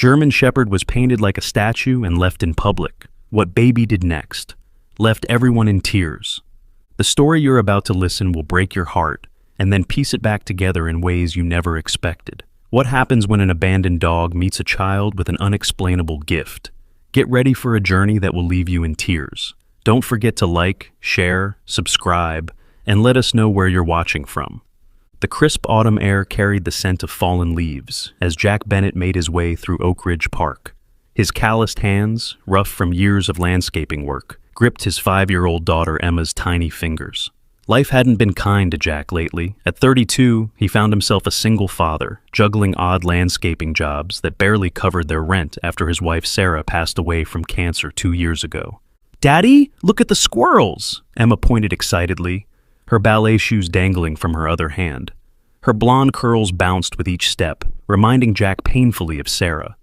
German Shepherd was painted like a statue and left in public. What baby did next? Left everyone in tears. The story you're about to listen will break your heart and then piece it back together in ways you never expected. What happens when an abandoned dog meets a child with an unexplainable gift? Get ready for a journey that will leave you in tears. Don't forget to like, share, subscribe, and let us know where you're watching from. The crisp autumn air carried the scent of fallen leaves as Jack Bennett made his way through Oak Ridge Park. His calloused hands, rough from years of landscaping work, gripped his 5-year-old daughter Emma's tiny fingers. Life hadn't been kind to Jack lately. At 32, he found himself a single father, juggling odd landscaping jobs that barely covered their rent after his wife Sarah passed away from cancer 2 years ago. "Daddy, look at the squirrels!" Emma pointed excitedly, her ballet shoes dangling from her other hand. Her blonde curls bounced with each step, reminding Jack painfully of Sarah.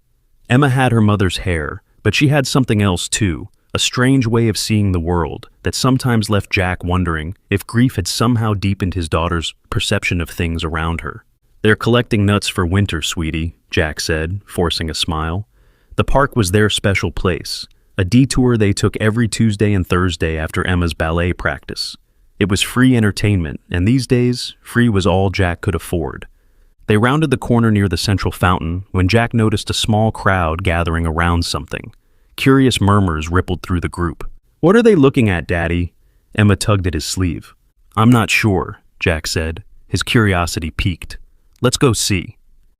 Emma had her mother's hair, but she had something else too, a strange way of seeing the world that sometimes left Jack wondering if grief had somehow deepened his daughter's perception of things around her. "They're collecting nuts for winter, sweetie," Jack said, forcing a smile. The park was their special place, a detour they took every Tuesday and Thursday after Emma's ballet practice. It was free entertainment, and these days, free was all Jack could afford. They rounded the corner near the central fountain when Jack noticed a small crowd gathering around something. Curious murmurs rippled through the group. "What are they looking at, Daddy?" Emma tugged at his sleeve. "I'm not sure," Jack said, his curiosity piqued. "Let's go see."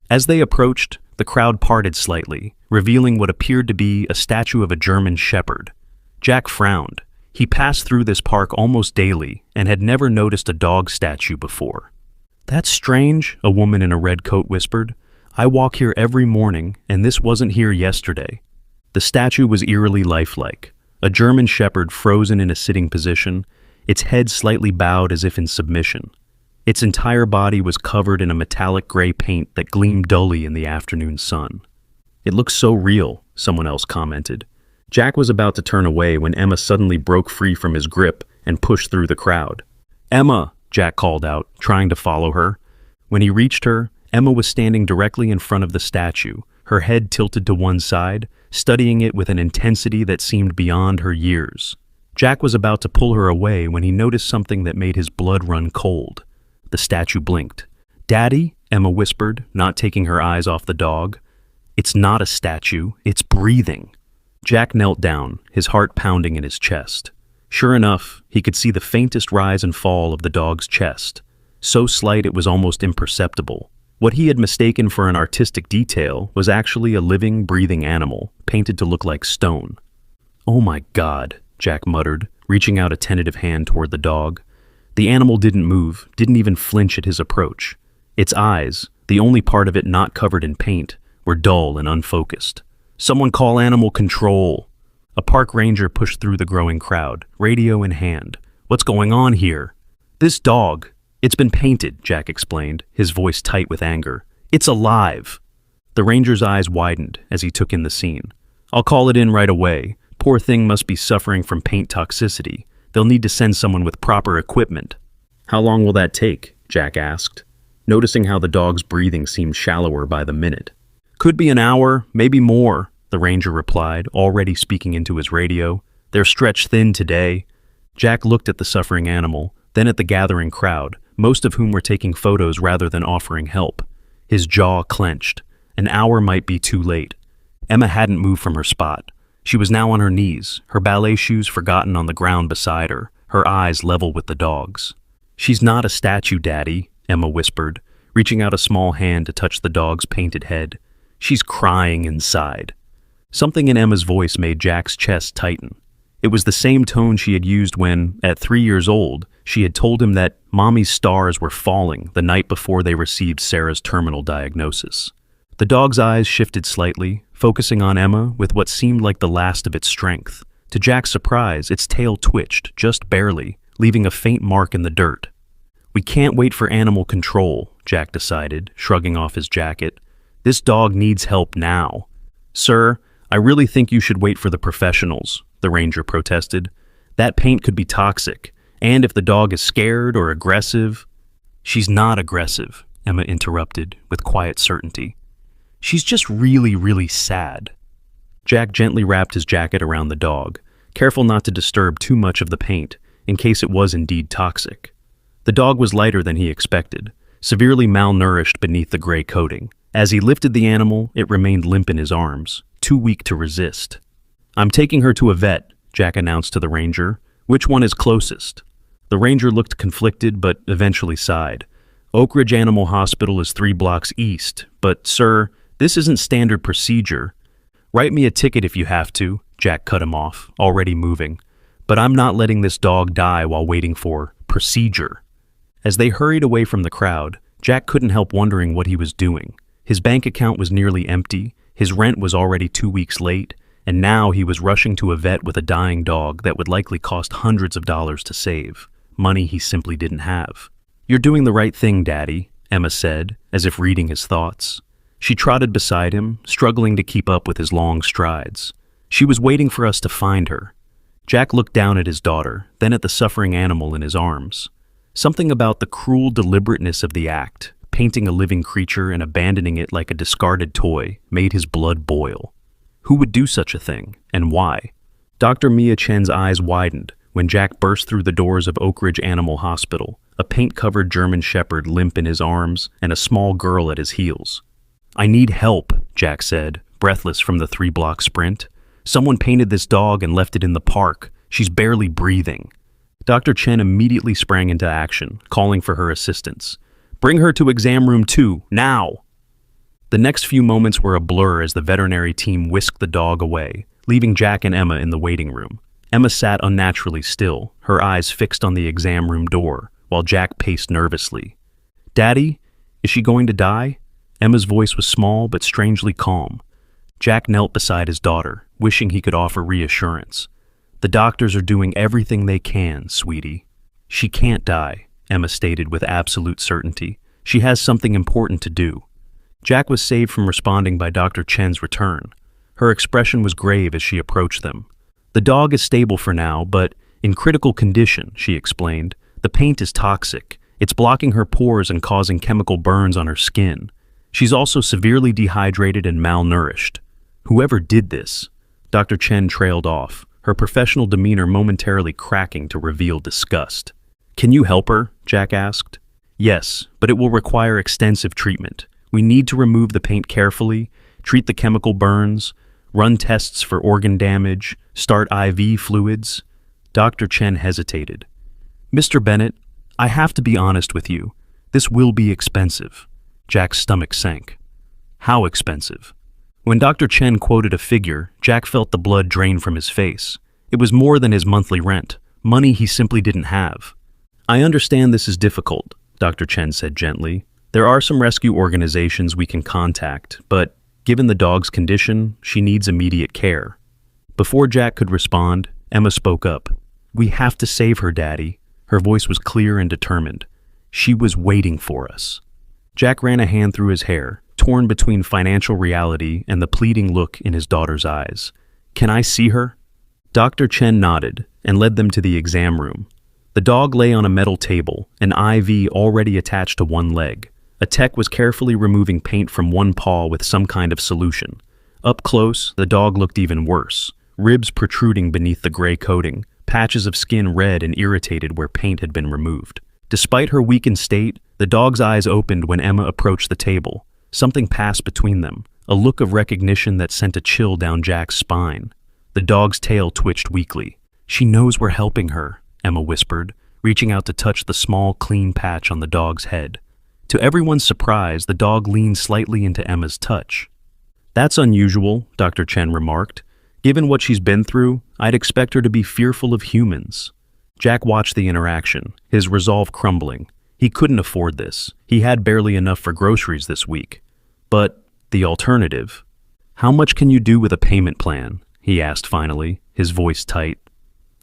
As they approached, the crowd parted slightly, revealing what appeared to be a statue of a German Shepherd. Jack frowned. He passed through this park almost daily and had never noticed a dog statue before. "That's strange," a woman in a red coat whispered. "I walk here every morning, and this wasn't here yesterday." The statue was eerily lifelike, a German Shepherd frozen in a sitting position, its head slightly bowed as if in submission. Its entire body was covered in a metallic gray paint that gleamed dully in the afternoon sun. "It looks so real," someone else commented. Jack was about to turn away when Emma suddenly broke free from his grip and pushed through the crowd. "Emma!" Jack called out, trying to follow her. When he reached her, Emma was standing directly in front of the statue, her head tilted to one side, studying it with an intensity that seemed beyond her years. Jack was about to pull her away when he noticed something that made his blood run cold. The statue blinked. "Daddy?" Emma whispered, not taking her eyes off the dog. "It's not a statue, it's breathing." Jack knelt down, his heart pounding in his chest. Sure enough, he could see the faintest rise and fall of the dog's chest, so slight it was almost imperceptible. What he had mistaken for an artistic detail was actually a living, breathing animal, painted to look like stone. "Oh my God," Jack muttered, reaching out a tentative hand toward the dog. The animal didn't move, didn't even flinch at his approach. Its eyes, the only part of it not covered in paint, were dull and unfocused. "Someone call animal control." A park ranger pushed through the growing crowd, radio in hand. "What's going on here?" "This dog. It's been painted," Jack explained, his voice tight with anger. "It's alive." The ranger's eyes widened as he took in the scene. "I'll call it in right away. Poor thing must be suffering from paint toxicity. They'll need to send someone with proper equipment." "How long will that take?" Jack asked, noticing how the dog's breathing seemed shallower by the minute. "Could be an hour, maybe more," the ranger replied, already speaking into his radio. "They're stretched thin today." Jack looked at the suffering animal, then at the gathering crowd, most of whom were taking photos rather than offering help. His jaw clenched. An hour might be too late. Emma hadn't moved from her spot. She was now on her knees, her ballet shoes forgotten on the ground beside her, her eyes level with the dog's. "She's not a statue, Daddy," Emma whispered, reaching out a small hand to touch the dog's painted head. "She's crying inside." Something in Emma's voice made Jack's chest tighten. It was the same tone she had used when, at 3 years old, she had told him that Mommy's stars were falling the night before they received Sarah's terminal diagnosis. The dog's eyes shifted slightly, focusing on Emma with what seemed like the last of its strength. To Jack's surprise, its tail twitched, just barely, leaving a faint mark in the dirt. "We can't wait for animal control," Jack decided, shrugging off his jacket. "This dog needs help now." "Sir, I really think you should wait for the professionals," the ranger protested. "That paint could be toxic, and if the dog is scared or aggressive—" "She's not aggressive," Emma interrupted with quiet certainty. She's just really, really sad. Jack gently wrapped his jacket around the dog, careful not to disturb too much of the paint, in case it was indeed toxic. The dog was lighter than he expected, severely malnourished beneath the gray coating. As he lifted the animal, it remained limp in his arms, too weak to resist. "I'm taking her to a vet," Jack announced to the ranger. "Which one is closest?" The ranger looked conflicted, but eventually sighed. "Oak Ridge Animal Hospital is 3 blocks east, but, sir, this isn't standard procedure." "Write me a ticket if you have to," Jack cut him off, already moving. "But I'm not letting this dog die while waiting for procedure." As they hurried away from the crowd, Jack couldn't help wondering what he was doing. His bank account was nearly empty, his rent was already 2 weeks late, and now he was rushing to a vet with a dying dog that would likely cost hundreds of dollars to save, money he simply didn't have. "You're doing the right thing, Daddy," Emma said, as if reading his thoughts. She trotted beside him, struggling to keep up with his long strides. "She was waiting for us to find her." Jack looked down at his daughter, then at the suffering animal in his arms. Something about the cruel deliberateness of the act, painting a living creature and abandoning it like a discarded toy, made his blood boil. Who would do such a thing, and why? Dr. Mia Chen's eyes widened when Jack burst through the doors of Oak Ridge Animal Hospital, a paint-covered German shepherd limp in his arms and a small girl at his heels. "I need help," Jack said, breathless from the 3-block sprint. "Someone painted this dog and left it in the park. She's barely breathing." Dr. Chen immediately sprang into action, calling for her assistance. "Bring her to exam room 2, now!" The next few moments were a blur as the veterinary team whisked the dog away, leaving Jack and Emma in the waiting room. Emma sat unnaturally still, her eyes fixed on the exam room door, while Jack paced nervously. "Daddy, is she going to die?" Emma's voice was small but strangely calm. Jack knelt beside his daughter, wishing he could offer reassurance. "The doctors are doing everything they can, sweetie." "She can't die," Emma stated with absolute certainty. "She has something important to do." Jack was saved from responding by Dr. Chen's return. Her expression was grave as she approached them. "The dog is stable for now, but in critical condition," she explained. "The paint is toxic. It's blocking her pores and causing chemical burns on her skin. She's also severely dehydrated and malnourished." "Whoever did this?" Dr. Chen trailed off, her professional demeanor momentarily cracking to reveal disgust. "Can you help her?" Jack asked. "Yes, but it will require extensive treatment. We need to remove the paint carefully, treat the chemical burns, run tests for organ damage, start IV fluids." Dr. Chen hesitated. "Mr. Bennett, I have to be honest with you. This will be expensive." Jack's stomach sank. "How expensive?" When Dr. Chen quoted a figure, Jack felt the blood drain from his face. It was more than his monthly rent, money he simply didn't have. "I understand this is difficult," Dr. Chen said gently. "There are some rescue organizations we can contact, but given the dog's condition, she needs immediate care." Before Jack could respond, Emma spoke up. "We have to save her, Daddy." Her voice was clear and determined. "She was waiting for us." Jack ran a hand through his hair, torn between financial reality and the pleading look in his daughter's eyes. "Can I see her?" Dr. Chen nodded and led them to the exam room. The dog lay on a metal table, an IV already attached to one leg. A tech was carefully removing paint from one paw with some kind of solution. Up close, the dog looked even worse, ribs protruding beneath the gray coating, patches of skin red and irritated where paint had been removed. Despite her weakened state, the dog's eyes opened when Emma approached the table. Something passed between them, a look of recognition that sent a chill down Jack's spine. The dog's tail twitched weakly. "She knows we're helping her," Emma whispered, reaching out to touch the small, clean patch on the dog's head. To everyone's surprise, the dog leaned slightly into Emma's touch. "That's unusual," Dr. Chen remarked. "Given what she's been through, I'd expect her to be fearful of humans." Jack watched the interaction, his resolve crumbling. He couldn't afford this. He had barely enough for groceries this week. But the alternative? "How much can you do with a payment plan?" he asked finally, his voice tight.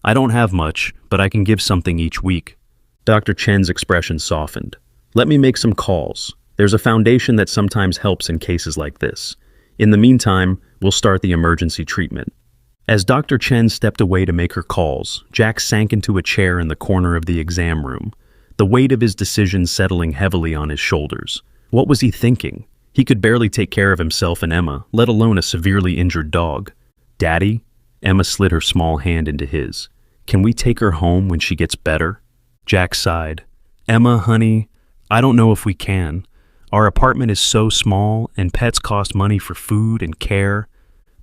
"I don't have much, but I can give something each week." Dr. Chen's expression softened. "Let me make some calls. There's a foundation that sometimes helps in cases like this. In the meantime, we'll start the emergency treatment." As Dr. Chen stepped away to make her calls, Jack sank into a chair in the corner of the exam room, the weight of his decision settling heavily on his shoulders. What was he thinking? He could barely take care of himself and Emma, let alone a severely injured dog. "Daddy?" Emma slid her small hand into his. "Can we take her home when she gets better?" Jack sighed. "Emma, honey, I don't know if we can. Our apartment is so small, and pets cost money for food and care."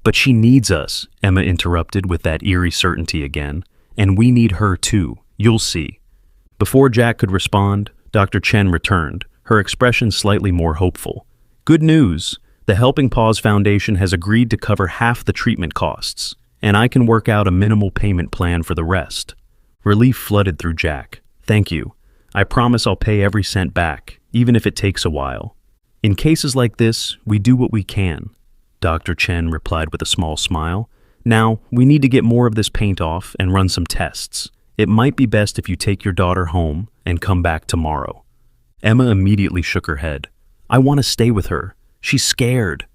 "But she needs us," Emma interrupted with that eerie certainty again. "And we need her too. You'll see." Before Jack could respond, Dr. Chen returned, her expression slightly more hopeful. "Good news. The Helping Paws Foundation has agreed to cover half the treatment costs, and I can work out a minimal payment plan for the rest." Relief flooded through Jack. "Thank you. I promise I'll pay every cent back, even if it takes a while. In cases like this, we do what we can," Dr. Chen replied with a small smile. "Now, we need to get more of this paint off and run some tests. It might be best if you take your daughter home and come back tomorrow." Emma immediately shook her head. "I want to stay with her. She's scared."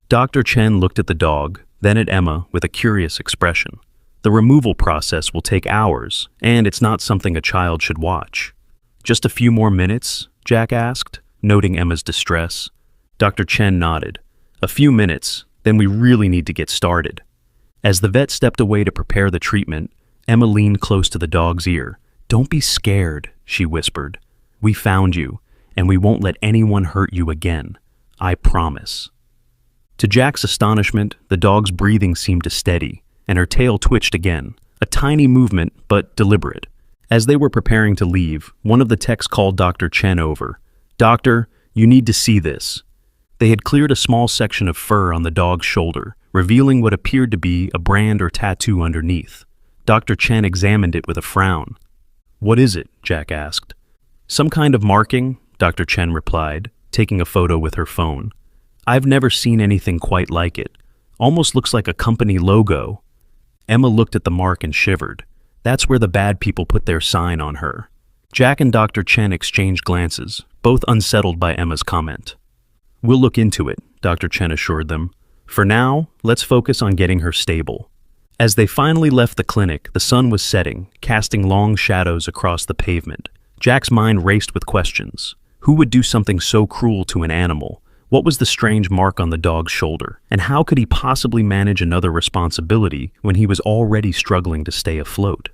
Dr. Chen looked at the dog, then at Emma with a curious expression. "The removal process will take hours, and it's not something a child should watch." "Just a few more minutes?" Jack asked, noting Emma's distress. Dr. Chen nodded. "A few minutes, then we really need to get started." As the vet stepped away to prepare the treatment, Emma leaned close to the dog's ear. "Don't be scared," she whispered. "We found you, and we won't let anyone hurt you again. I promise." To Jack's astonishment, the dog's breathing seemed to steady, and her tail twitched again, a tiny movement, but deliberate. As they were preparing to leave, one of the techs called Dr. Chen over. "Doctor, you need to see this." They had cleared a small section of fur on the dog's shoulder, revealing what appeared to be a brand or tattoo underneath. Dr. Chen examined it with a frown. "What is it?" Jack asked. "Some kind of marking," Dr. Chen replied, taking a photo with her phone. "I've never seen anything quite like it. Almost looks like a company logo." Emma looked at the mark and shivered. That's where the bad people put their sign on her. Jack and Dr. Chen exchanged glances, both unsettled by Emma's comment. "We'll look into it," Dr. Chen assured them. "For now, let's focus on getting her stable." As they finally left the clinic, the sun was setting, casting long shadows across the pavement. Jack's mind raced with questions. Who would do something so cruel to an animal? What was the strange mark on the dog's shoulder? And how could he possibly manage another responsibility when he was already struggling to stay afloat?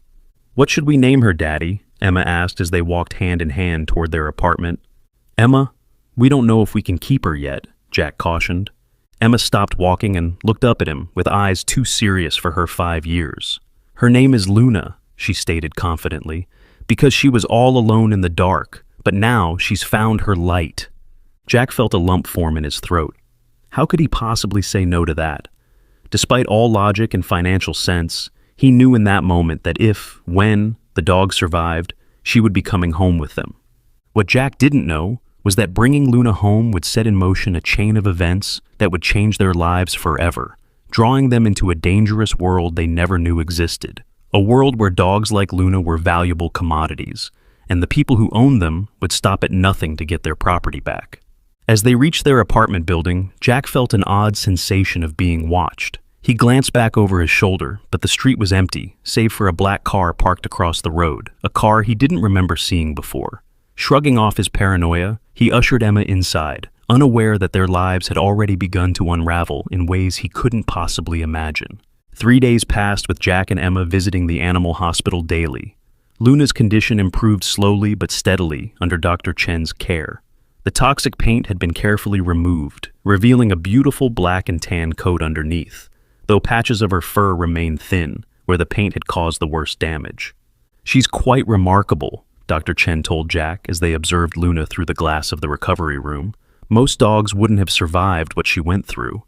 "What should we name her, Daddy?" Emma asked as they walked hand in hand toward their apartment. "Emma, we don't know if we can keep her yet," Jack cautioned. Emma stopped walking and looked up at him with eyes too serious for her 5 years. "Her name is Luna," she stated confidently, "because she was all alone in the dark, but now she's found her light." Jack felt a lump form in his throat. How could he possibly say no to that? Despite all logic and financial sense, he knew in that moment that when the dog survived, she would be coming home with them. What Jack didn't know was that bringing Luna home would set in motion a chain of events that would change their lives forever, drawing them into a dangerous world they never knew existed. A world where dogs like Luna were valuable commodities, and the people who owned them would stop at nothing to get their property back. As they reached their apartment building, Jack felt an odd sensation of being watched. He glanced back over his shoulder, but the street was empty, save for a black car parked across the road, a car he didn't remember seeing before. Shrugging off his paranoia, he ushered Emma inside, unaware that their lives had already begun to unravel in ways he couldn't possibly imagine. 3 days passed with Jack and Emma visiting the animal hospital daily. Luna's condition improved slowly but steadily under Dr. Chen's care. The toxic paint had been carefully removed, revealing a beautiful black and tan coat underneath, though patches of her fur remained thin, where the paint had caused the worst damage. "She's quite remarkable," Dr. Chen told Jack as they observed Luna through the glass of the recovery room. "Most dogs wouldn't have survived what she went through."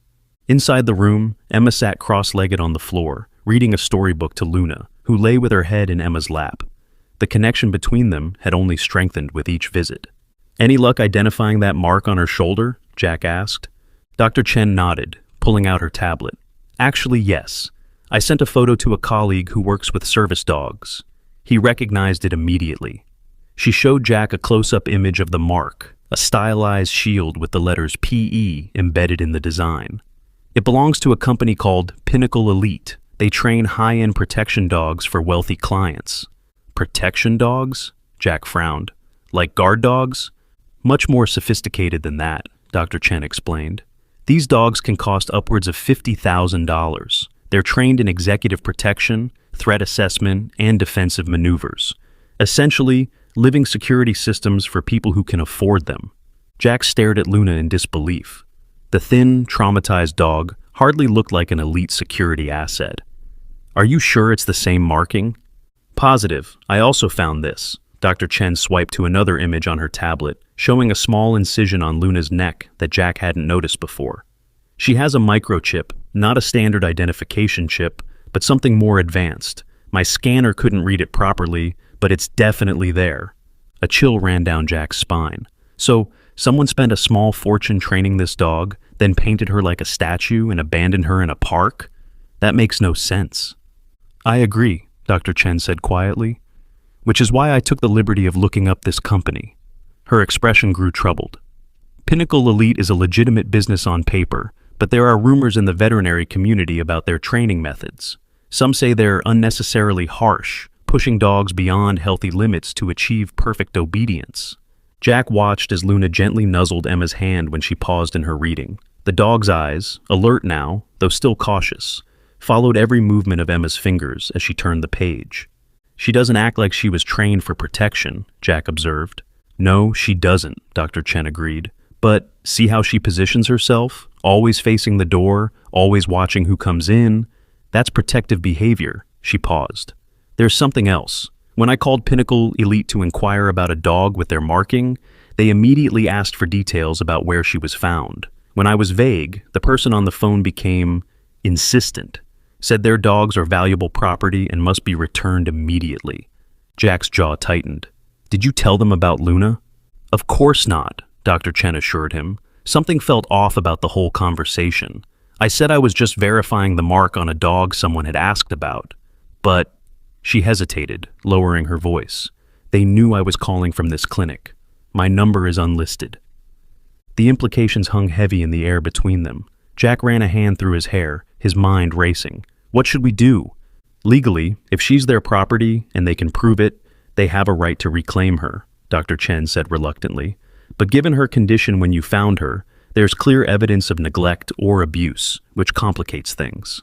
Inside the room, Emma sat cross-legged on the floor, reading a storybook to Luna, who lay with her head in Emma's lap. The connection between them had only strengthened with each visit. "Any luck identifying that mark on her shoulder?" Jack asked. Dr. Chen nodded, pulling out her tablet. "Actually, yes. I sent a photo to a colleague who works with service dogs. He recognized it immediately." She showed Jack a close-up image of the mark, a stylized shield with the letters PE embedded in the design. "It belongs to a company called Pinnacle Elite. They train high-end protection dogs for wealthy clients." "Protection dogs?" Jack frowned. "Like guard dogs?" "Much more sophisticated than that," Dr. Chen explained. These dogs can cost upwards of $50,000. They're trained in executive protection, threat assessment, and defensive maneuvers. Essentially, living security systems for people who can afford them. Jack stared at Luna in disbelief. The thin, traumatized dog hardly looked like an elite security asset. Are you sure it's the same marking? Positive. I also found this. Dr. Chen swiped to another image on her tablet, showing a small incision on Luna's neck that Jack hadn't noticed before. She has a microchip, not a standard identification chip, but something more advanced. My scanner couldn't read it properly, but it's definitely there. A chill ran down Jack's spine. So, someone spent a small fortune training this dog, then painted her like a statue and abandoned her in a park? That makes no sense. I agree, Dr. Chen said quietly, which is why I took the liberty of looking up this company. Her expression grew troubled. Pinnacle Elite is a legitimate business on paper, but there are rumors in the veterinary community about their training methods. Some say they're unnecessarily harsh, pushing dogs beyond healthy limits to achieve perfect obedience. Jack watched as Luna gently nuzzled Emma's hand when she paused in her reading. The dog's eyes, alert now, though still cautious, followed every movement of Emma's fingers as she turned the page. She doesn't act like she was trained for protection, Jack observed. No, she doesn't, Dr. Chen agreed. But see how she positions herself? Always facing the door, always watching who comes in. That's protective behavior. She paused. There's something else. When I called Pinnacle Elite to inquire about a dog with their marking, they immediately asked for details about where she was found. When I was vague, the person on the phone became insistent. Said their dogs are valuable property and must be returned immediately. Jack's jaw tightened. Did you tell them about Luna? Of course not, Dr. Chen assured him. Something felt off about the whole conversation. I said I was just verifying the mark on a dog someone had asked about. But she hesitated, lowering her voice. They knew I was calling from this clinic. My number is unlisted. The implications hung heavy in the air between them. Jack ran a hand through his hair, his mind racing. What should we do? Legally, if she's their property and they can prove it, they have a right to reclaim her, Dr. Chen said reluctantly. But given her condition when you found her, there's clear evidence of neglect or abuse, which complicates things.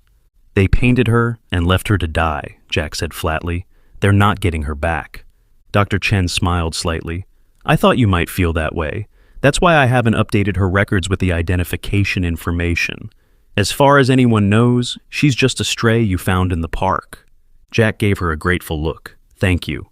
They painted her and left her to die, Jack said flatly. They're not getting her back. Dr. Chen smiled slightly. I thought you might feel that way. That's why I haven't updated her records with the identification information. As far as anyone knows, she's just a stray you found in the park. Jack gave her a grateful look. Thank you.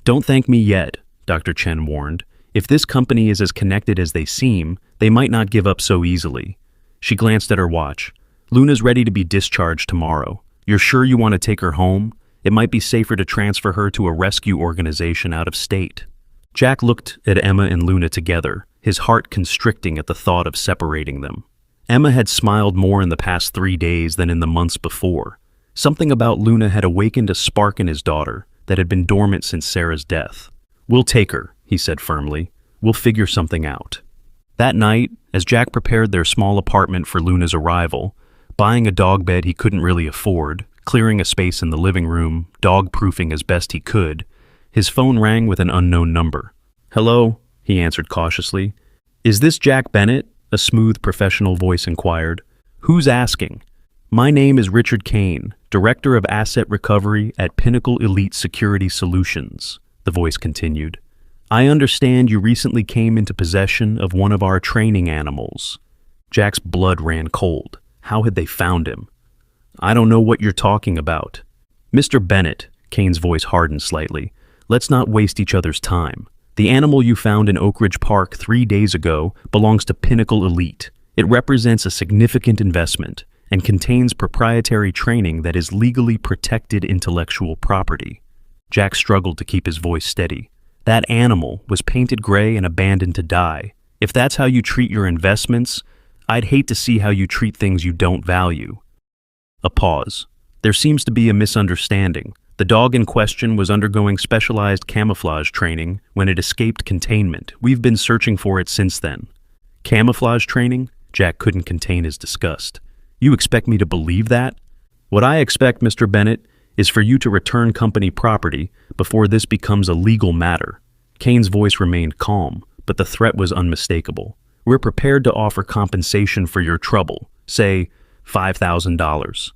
Don't thank me yet, Dr. Chen warned. If this company is as connected as they seem, they might not give up so easily. She glanced at her watch. Luna's ready to be discharged tomorrow. You're sure you want to take her home? It might be safer to transfer her to a rescue organization out of state. Jack looked at Emma and Luna together, his heart constricting at the thought of separating them. Emma had smiled more in the past 3 days than in the months before. Something about Luna had awakened a spark in his daughter that had been dormant since Sarah's death. We'll take her, he said firmly. We'll figure something out. That night, as Jack prepared their small apartment for Luna's arrival, buying a dog bed he couldn't really afford, clearing a space in the living room, dog-proofing as best he could, his phone rang with an unknown number. Hello, he answered cautiously. Is this Jack Bennett? A smooth, professional voice inquired. Who's asking? My name is Richard Kane, Director of Asset Recovery at Pinnacle Elite Security Solutions, the voice continued. I understand you recently came into possession of one of our training animals. Jack's blood ran cold. How had they found him? I don't know what you're talking about. Mr. Bennett, Kane's voice hardened slightly. Let's not waste each other's time. The animal you found in Oak Ridge Park 3 days ago belongs to Pinnacle Elite. It represents a significant investment and contains proprietary training that is legally protected intellectual property. Jack struggled to keep his voice steady. That animal was painted gray and abandoned to die. If that's how you treat your investments, I'd hate to see how you treat things you don't value. A pause. There seems to be a misunderstanding. The dog in question was undergoing specialized camouflage training when it escaped containment. We've been searching for it since then. Camouflage training? Jack couldn't contain his disgust. You expect me to believe that? What I expect, Mr. Bennett, is for you to return company property before this becomes a legal matter. Kane's voice remained calm, but the threat was unmistakable. We're prepared to offer compensation for your trouble, say $5,000.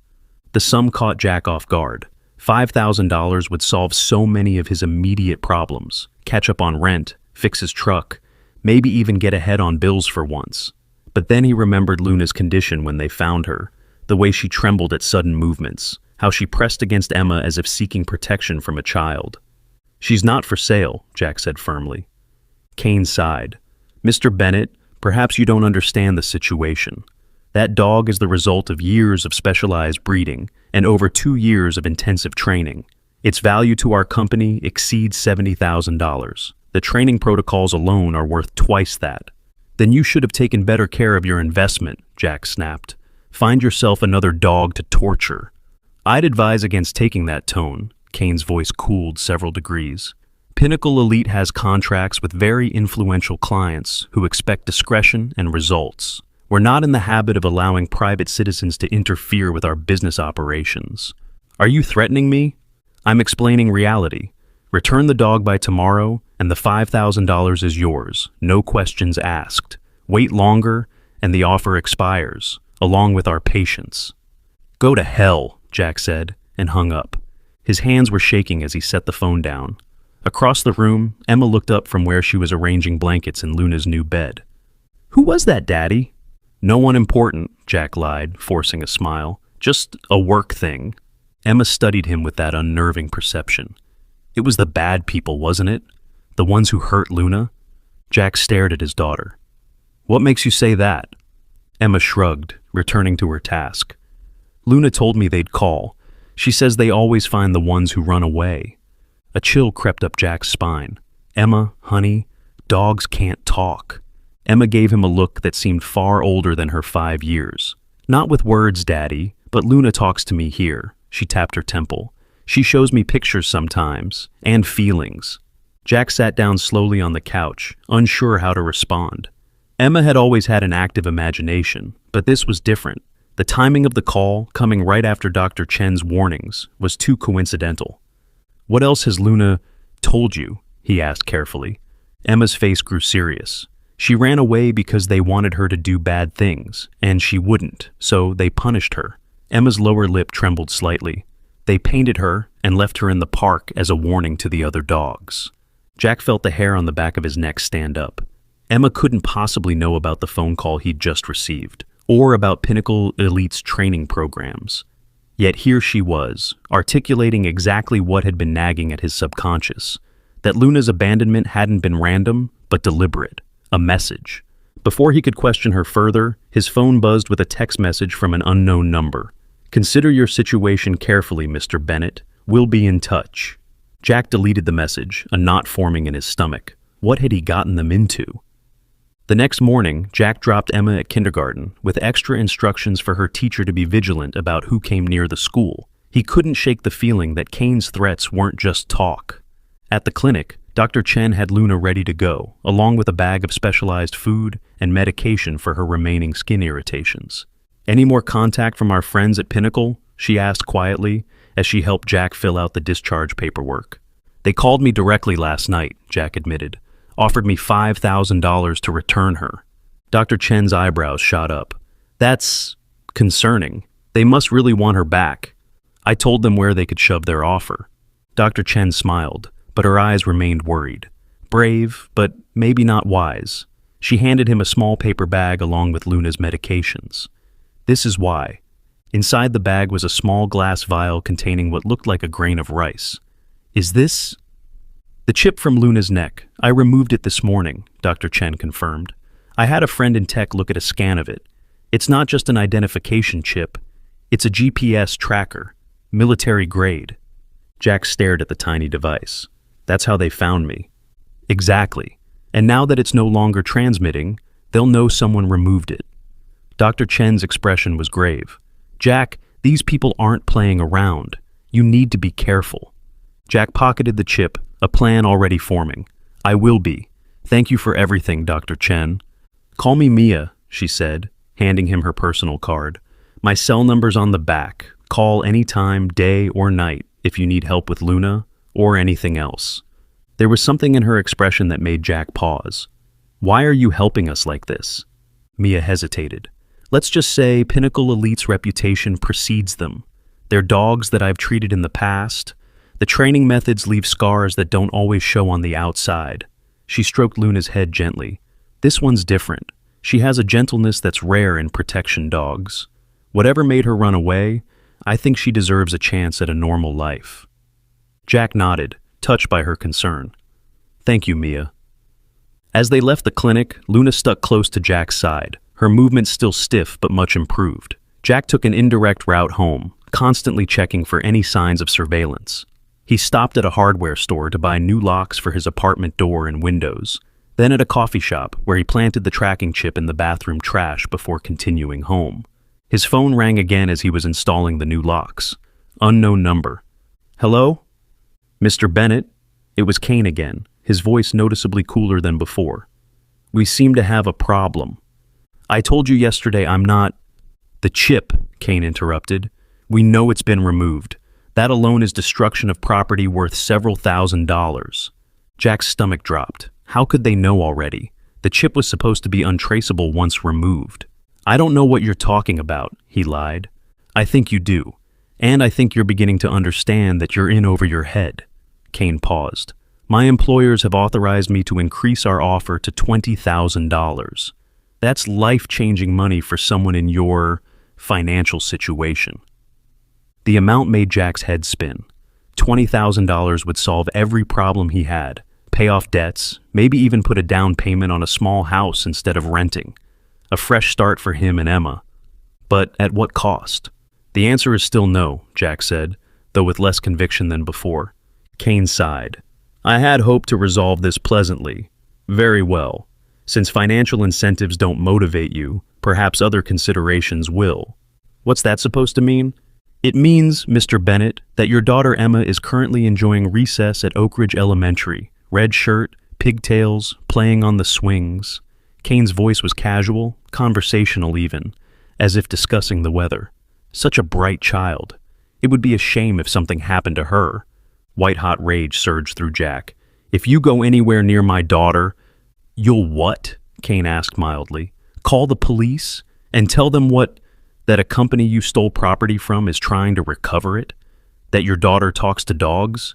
The sum caught Jack off guard. $5,000 would solve so many of his immediate problems: catch up on rent, fix his truck, maybe even get ahead on bills for once. But then he remembered Luna's condition when they found her, the way she trembled at sudden movements, how she pressed against Emma as if seeking protection from a child. "She's not for sale," Jack said firmly. Kane sighed. "Mr. Bennett, perhaps you don't understand the situation. That dog is the result of years of specialized breeding and over 2 years of intensive training. Its value to our company exceeds $70,000. The training protocols alone are worth twice that." "Then you should have taken better care of your investment," Jack snapped. "Find yourself another dog to torture." "I'd advise against taking that tone." Kane's voice cooled several degrees. "Pinnacle Elite has contracts with very influential clients who expect discretion and results. We're not in the habit of allowing private citizens to interfere with our business operations." "Are you threatening me?" "I'm explaining reality. Return the dog by tomorrow, and the $5,000 is yours, no questions asked. Wait longer, and the offer expires, along with our patience." "Go to hell," Jack said, and hung up. His hands were shaking as he set the phone down. Across the room, Emma looked up from where she was arranging blankets in Luna's new bed. "Who was that, Daddy?" "No one important," Jack lied, forcing a smile. "Just a work thing." Emma studied him with that unnerving perception. "It was the bad people, wasn't it? The ones who hurt Luna?" Jack stared at his daughter. "What makes you say that?" Emma shrugged, returning to her task. "Luna told me they'd call. She says they always find the ones who run away." A chill crept up Jack's spine. "Emma, honey, dogs can't talk." Emma gave him a look that seemed far older than her 5 years. "Not with words, Daddy, but Luna talks to me here." She tapped her temple. "She shows me pictures sometimes, and feelings." Jack sat down slowly on the couch, unsure how to respond. Emma had always had an active imagination, but this was different. The timing of the call, coming right after Dr. Chen's warnings, was too coincidental. "What else has Luna told you?" he asked carefully. Emma's face grew serious. "She ran away because they wanted her to do bad things, and she wouldn't, so they punished her." Emma's lower lip trembled slightly. "They painted her and left her in the park as a warning to the other dogs." Jack felt the hair on the back of his neck stand up. Emma couldn't possibly know about the phone call he'd just received, or about Pinnacle Elite's training programs. Yet here she was, articulating exactly what had been nagging at his subconscious, that Luna's abandonment hadn't been random, but deliberate, a message. Before he could question her further, his phone buzzed with a text message from an unknown number. "Consider your situation carefully, Mr. Bennett. We'll be in touch." Jack deleted the message, a knot forming in his stomach. What had he gotten them into? The next morning, Jack dropped Emma at kindergarten, with extra instructions for her teacher to be vigilant about who came near the school. He couldn't shake the feeling that Kane's threats weren't just talk. At the clinic, Dr. Chen had Luna ready to go, along with a bag of specialized food and medication for her remaining skin irritations. "Any more contact from our friends at Pinnacle?" she asked quietly, as she helped Jack fill out the discharge paperwork. "They called me directly last night," Jack admitted. "Offered me $5,000 to return her." Dr. Chen's eyebrows shot up. "That's concerning. They must really want her back." I told them where they could shove their offer. Dr. Chen smiled, but her eyes remained worried. Brave, but maybe not wise. She handed him a small paper bag along with Luna's medications. "This is why." Inside the bag was a small glass vial containing what looked like a grain of rice. "Is this—" "The chip from Luna's neck. I removed it this morning," Dr. Chen confirmed. "I had a friend in tech look at a scan of it. It's not just an identification chip. It's a GPS tracker. Military grade." Jack stared at the tiny device. "That's how they found me." "Exactly. And now that it's no longer transmitting, they'll know someone removed it." Dr. Chen's expression was grave. "Jack, these people aren't playing around. You need to be careful." Jack pocketed the chip, a plan already forming. "I will be. Thank you for everything, Dr. Chen." "Call me Mia," she said, handing him her personal card. "My cell number's on the back. Call anytime, day or night, if you need help with Luna or anything else." There was something in her expression that made Jack pause. Why are you helping us like this? Mia hesitated. Let's just say Pinnacle Elite's reputation precedes them. They're dogs that I've treated in the past. The training methods leave scars that don't always show on the outside. She stroked Luna's head gently. This one's different. She has a gentleness that's rare in protection dogs. Whatever made her run away, I think she deserves a chance at a normal life. Jack nodded, touched by her concern. Thank you, Mia. As they left the clinic, Luna stuck close to Jack's side, her movements still stiff but much improved. Jack took an indirect route home, constantly checking for any signs of surveillance. He stopped at a hardware store to buy new locks for his apartment door and windows, then at a coffee shop where he planted the tracking chip in the bathroom trash before continuing home. His phone rang again as he was installing the new locks. Unknown number. Hello? Mr. Bennett? It was Kane again, his voice noticeably cooler than before. We seem to have a problem. I told you yesterday I'm not... The chip, Kane interrupted. We know it's been removed. That alone is destruction of property worth several $1,000s. Jack's stomach dropped. How could they know already? The chip was supposed to be untraceable once removed. I don't know what you're talking about, he lied. I think you do. And I think you're beginning to understand that you're in over your head. Kane paused. My employers have authorized me to increase our offer to $20,000. That's life-changing money for someone in your financial situation. The amount made Jack's head spin. $20,000 would solve every problem he had, pay off debts, maybe even put a down payment on a small house instead of renting. A fresh start for him and Emma. But at what cost? The answer is still no, Jack said, though with less conviction than before. Kane sighed. I had hoped to resolve this pleasantly. Very well. Since financial incentives don't motivate you, perhaps other considerations will. What's that supposed to mean? It means, Mr. Bennett, that your daughter Emma is currently enjoying recess at Oak Ridge Elementary. Red shirt, pigtails, playing on the swings. Kane's voice was casual, conversational even, as if discussing the weather. Such a bright child. It would be a shame if something happened to her. White-hot rage surged through Jack. If you go anywhere near my daughter... You'll what? Kane asked mildly. Call the police? And tell them what? That a company you stole property from is trying to recover it? That your daughter talks to dogs?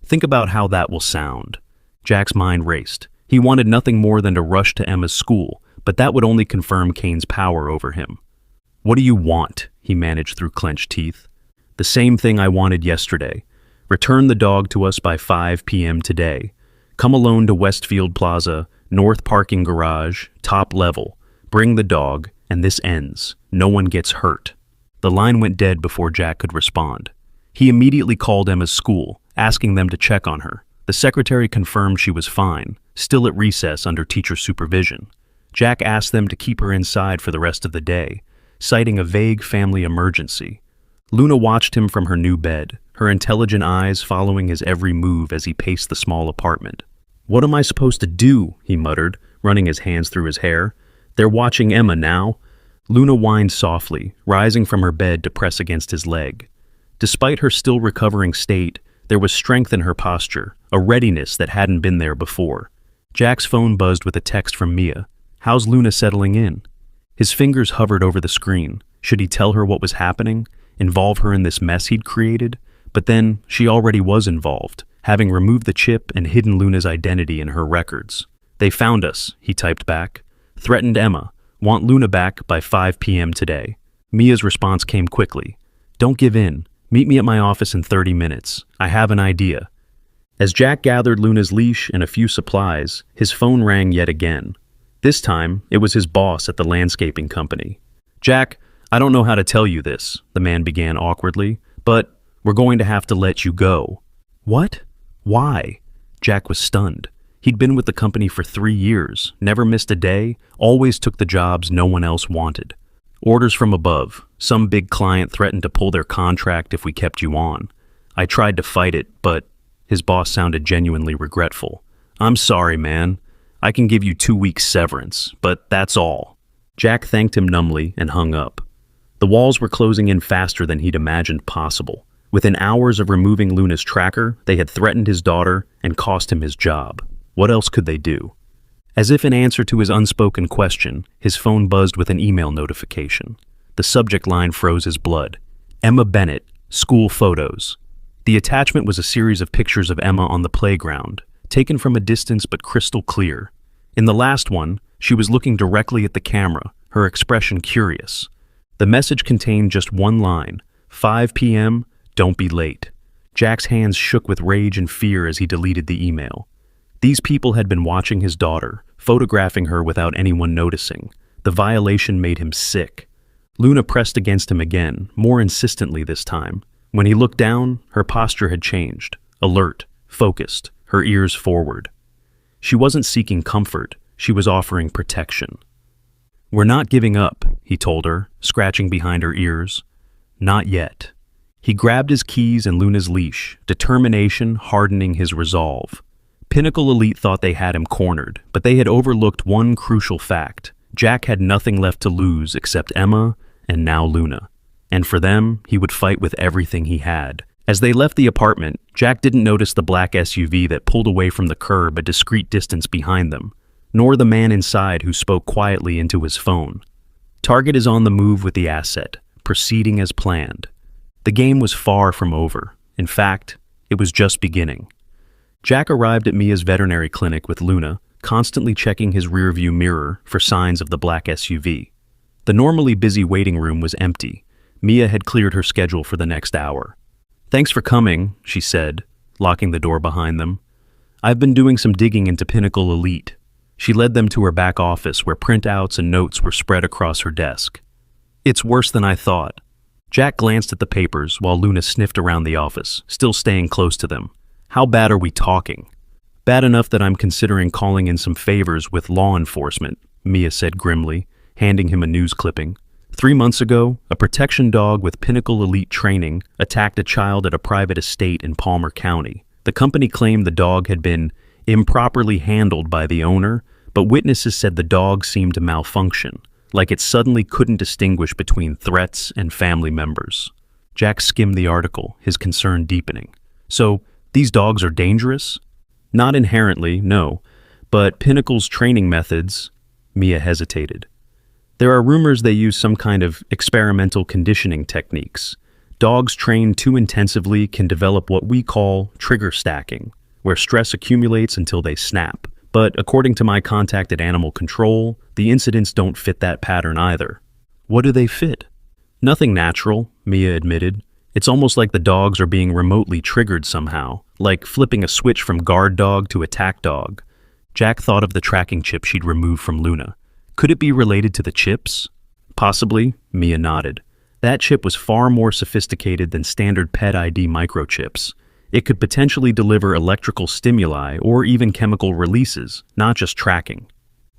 Think about how that will sound. Jack's mind raced. He wanted nothing more than to rush to Emma's school, but that would only confirm Kane's power over him. What do you want? He managed through clenched teeth. The same thing I wanted yesterday. Return the dog to us by 5 p.m. today. Come alone to Westfield Plaza, north parking garage, top level. Bring the dog, and this ends. No one gets hurt. The line went dead before Jack could respond. He immediately called Emma's school, asking them to check on her. The secretary confirmed she was fine, still at recess under teacher supervision. Jack asked them to keep her inside for the rest of the day, citing a vague family emergency. Luna watched him from her new bed, her intelligent eyes following his every move as he paced the small apartment. What am I supposed to do? He muttered, running his hands through his hair. They're watching Emma now. Luna whined softly, rising from her bed to press against his leg. Despite her still recovering state, there was strength in her posture, a readiness that hadn't been there before. Jack's phone buzzed with a text from Mia. How's Luna settling in? His fingers hovered over the screen. Should he tell her what was happening? Involve her in this mess he'd created? But then, she already was involved, having removed the chip and hidden Luna's identity in her records. They found us, he typed back. Threatened Emma. Want Luna back by 5 p.m. today. Mia's response came quickly. Don't give in. Meet me at my office in 30 minutes. I have an idea. As Jack gathered Luna's leash and a few supplies, his phone rang yet again. This time, it was his boss at the landscaping company. Jack, I don't know how to tell you this, the man began awkwardly, but we're going to have to let you go. What? Why? Jack was stunned. He'd been with the company for 3 years, never missed a day, always took the jobs no one else wanted. Orders from above. Some big client threatened to pull their contract if we kept you on. I tried to fight it, but his boss sounded genuinely regretful. I'm sorry, man. I can give you 2 weeks severance, but that's all. Jack thanked him numbly and hung up. The walls were closing in faster than he'd imagined possible. Within hours of removing Luna's tracker, they had threatened his daughter and cost him his job. What else could they do? As if in answer to his unspoken question, his phone buzzed with an email notification. The subject line froze his blood. Emma Bennett, school photos. The attachment was a series of pictures of Emma on the playground, taken from a distance but crystal clear. In the last one, she was looking directly at the camera, her expression curious. The message contained just one line, 5 p.m., don't be late. Jack's hands shook with rage and fear as he deleted the email. These people had been watching his daughter, photographing her without anyone noticing. The violation made him sick. Luna pressed against him again, more insistently this time. When he looked down, her posture had changed, alert, focused, her ears forward. She wasn't seeking comfort, she was offering protection. "We're not giving up," he told her, scratching behind her ears. "Not yet." He grabbed his keys and Luna's leash, determination hardening his resolve. Pinnacle Elite thought they had him cornered, but they had overlooked one crucial fact. Jack had nothing left to lose except Emma and now Luna. And for them, he would fight with everything he had. As they left the apartment, Jack didn't notice the black SUV that pulled away from the curb a discreet distance behind them, nor the man inside who spoke quietly into his phone. Target is on the move with the asset, proceeding as planned. The game was far from over. In fact, it was just beginning. Jack arrived at Mia's veterinary clinic with Luna, constantly checking his rearview mirror for signs of the black SUV. The normally busy waiting room was empty. Mia had cleared her schedule for the next hour. "Thanks for coming," she said, locking the door behind them. "I've been doing some digging into Pinnacle Elite." She led them to her back office where printouts and notes were spread across her desk. "It's worse than I thought." Jack glanced at the papers while Luna sniffed around the office, still staying close to them. "How bad are we talking?" "Bad enough that I'm considering calling in some favors with law enforcement," Mia said grimly, handing him a news clipping. 3 months ago, a protection dog with Pinnacle Elite training attacked a child at a private estate in Palmer County. The company claimed the dog had been improperly handled by the owner, but witnesses said the dog seemed to malfunction, like it suddenly couldn't distinguish between threats and family members. Jack skimmed the article, his concern deepening. "So, these dogs are dangerous?" "Not inherently, no. But Pinnacle's training methods—" Mia hesitated. "There are rumors they use some kind of experimental conditioning techniques. Dogs trained too intensively can develop what we call trigger stacking, where stress accumulates until they snap. But according to my contact at Animal Control, the incidents don't fit that pattern either." "What do they fit?" "Nothing natural," Mia admitted. "It's almost like the dogs are being remotely triggered somehow, like flipping a switch from guard dog to attack dog." Jack thought of the tracking chip she'd removed from Luna. Could it be related to the chips? "Possibly," Mia nodded. "That chip was far more sophisticated than standard pet ID microchips. It could potentially deliver electrical stimuli or even chemical releases, not just tracking."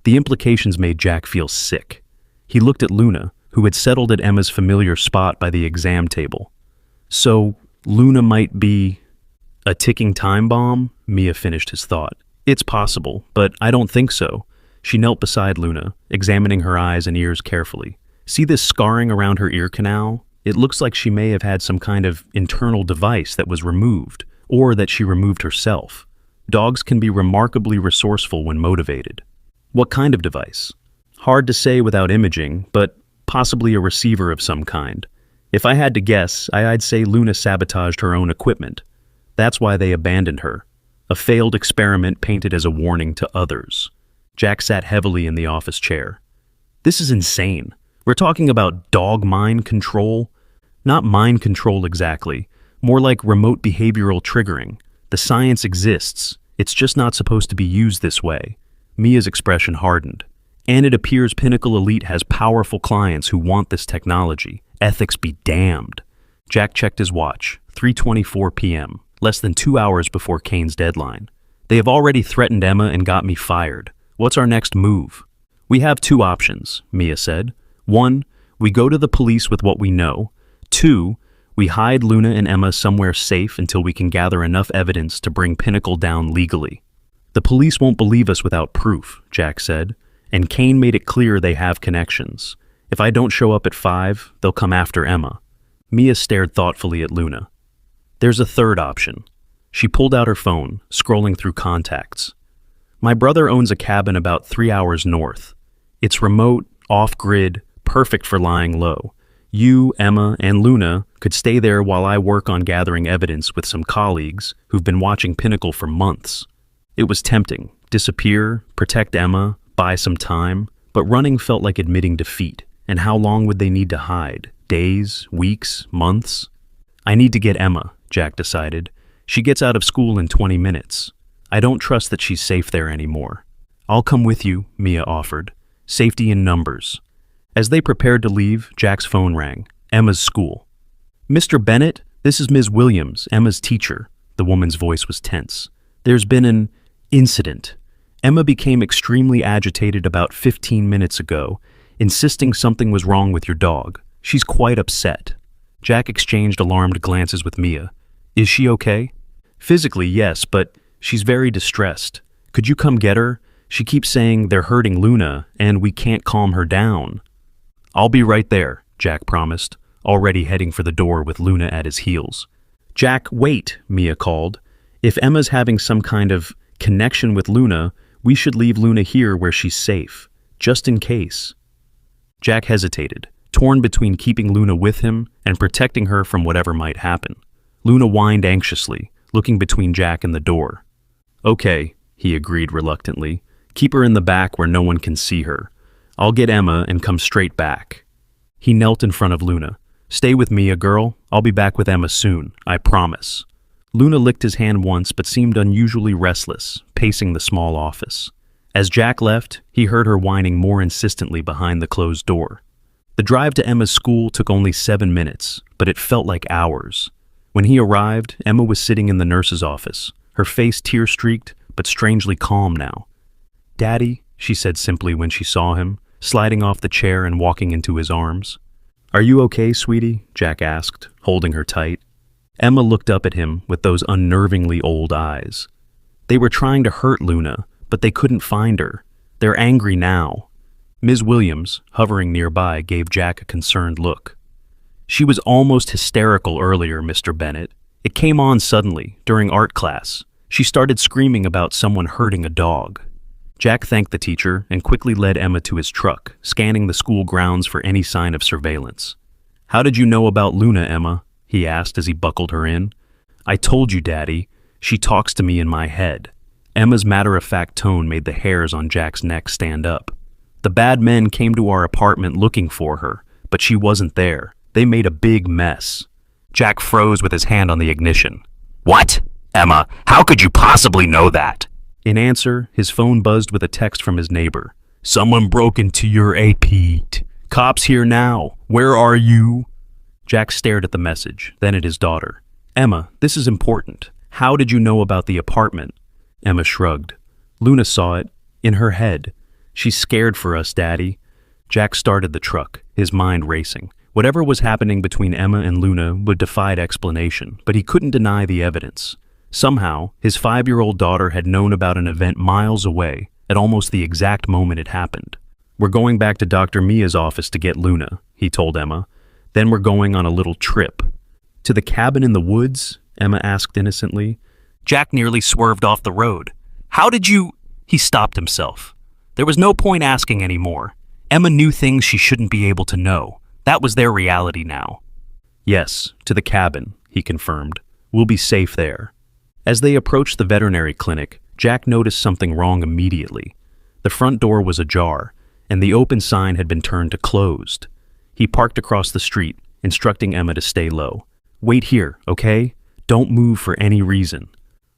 The implications made Jack feel sick. He looked at Luna, who had settled at Emma's familiar spot by the exam table. "So, Luna might be a ticking time bomb?" Mia finished his thought. "It's possible, but I don't think so." She knelt beside Luna, examining her eyes and ears carefully. "See this scarring around her ear canal? It looks like she may have had some kind of internal device that was removed, or that she removed herself. Dogs can be remarkably resourceful when motivated." "What kind of device?" "Hard to say without imaging, but possibly a receiver of some kind. If I had to guess, I'd say Luna sabotaged her own equipment. That's why they abandoned her. A failed experiment painted as a warning to others." Jack sat heavily in the office chair. "This is insane. We're talking about dog mind control?" "Not mind control exactly. More like remote behavioral triggering. The science exists. It's just not supposed to be used this way." Mia's expression hardened. "And it appears Pinnacle Elite has powerful clients who want this technology. Ethics be damned." Jack checked his watch. 3:24 p.m., less than 2 hours before Kane's deadline. "They have already threatened Emma and got me fired. What's our next move?" "We have 2 options," Mia said. 1, we go to the police with what we know. 2, we hide Luna and Emma somewhere safe until we can gather enough evidence to bring Pinnacle down legally. "The police won't believe us without proof," Jack said, and Kane made it clear they have connections. "If I don't show up at 5, they'll come after Emma." Mia stared thoughtfully at Luna. "There's a third option." She pulled out her phone, scrolling through contacts. My brother owns a cabin about 3 hours north. It's remote, off-grid, perfect for lying low. You, Emma, and Luna could stay there while I work on gathering evidence with some colleagues who've been watching Pinnacle for months. It was tempting. Disappear, protect Emma, buy some time, but running felt like admitting defeat. And how long would they need to hide? Days, weeks, months? I need to get Emma, Jack decided. She gets out of school in 20 minutes. I don't trust that she's safe there anymore. I'll come with you, Mia offered. Safety in numbers. As they prepared to leave, Jack's phone rang. Emma's school. Mr. Bennett, this is Ms. Williams, Emma's teacher. The woman's voice was tense. There's been an incident. Emma became extremely agitated about 15 minutes ago, insisting something was wrong with your dog. She's quite upset. Jack exchanged alarmed glances with Mia. Is she okay? Physically, yes, but she's very distressed. Could you come get her? She keeps saying they're hurting Luna, and we can't calm her down. I'll be right there, Jack promised, already heading for the door with Luna at his heels. Jack, wait, Mia called. If Emma's having some kind of connection with Luna, we should leave Luna here where she's safe, just in case. Jack hesitated, torn between keeping Luna with him and protecting her from whatever might happen. Luna whined anxiously, looking between Jack and the door. Okay, he agreed reluctantly. Keep her in the back where no one can see her. I'll get Emma and come straight back. He knelt in front of Luna. Stay with me, girl. I'll be back with Emma soon, I promise. Luna licked his hand once but seemed unusually restless, pacing the small office. As Jack left, he heard her whining more insistently behind the closed door. The drive to Emma's school took only 7 minutes, but it felt like hours. When he arrived, Emma was sitting in the nurse's office, her face tear-streaked but strangely calm now. Daddy, she said simply when she saw him, sliding off the chair and walking into his arms. Are you okay, sweetie? Jack asked, holding her tight. Emma looked up at him with those unnervingly old eyes. They were trying to hurt Luna, but they couldn't find her. They're angry now. Ms. Williams, hovering nearby, gave Jack a concerned look. She was almost hysterical earlier, Mr. Bennett. It came on suddenly, during art class. She started screaming about someone hurting a dog. Jack thanked the teacher and quickly led Emma to his truck, scanning the school grounds for any sign of surveillance. How did you know about Luna, Emma? He asked as he buckled her in. I told you, Daddy. She talks to me in my head. Emma's matter-of-fact tone made the hairs on Jack's neck stand up. The bad men came to our apartment looking for her, but she wasn't there. They made a big mess. Jack froze with his hand on the ignition. What? Emma, how could you possibly know that? In answer, his phone buzzed with a text from his neighbor. Someone broke into your AP. Cops here now. Where are you? Jack stared at the message, then at his daughter. Emma, this is important. How did you know about the apartment? Emma shrugged. Luna saw it. In her head. She's scared for us, Daddy. Jack started the truck, his mind racing. Whatever was happening between Emma and Luna would defy explanation, but he couldn't deny the evidence. Somehow, his 5-year-old daughter had known about an event miles away, at almost the exact moment it happened. We're going back to Dr. Mia's office to get Luna, he told Emma. Then we're going on a little trip. To the cabin in the woods? Emma asked innocently. Jack nearly swerved off the road. How did you... He stopped himself. There was no point asking anymore. Emma knew things she shouldn't be able to know. That was their reality now. Yes, to the cabin, he confirmed. We'll be safe there. As they approached the veterinary clinic, Jack noticed something wrong immediately. The front door was ajar, and the open sign had been turned to closed. He parked across the street, instructing Emma to stay low. Wait here, okay? Don't move for any reason.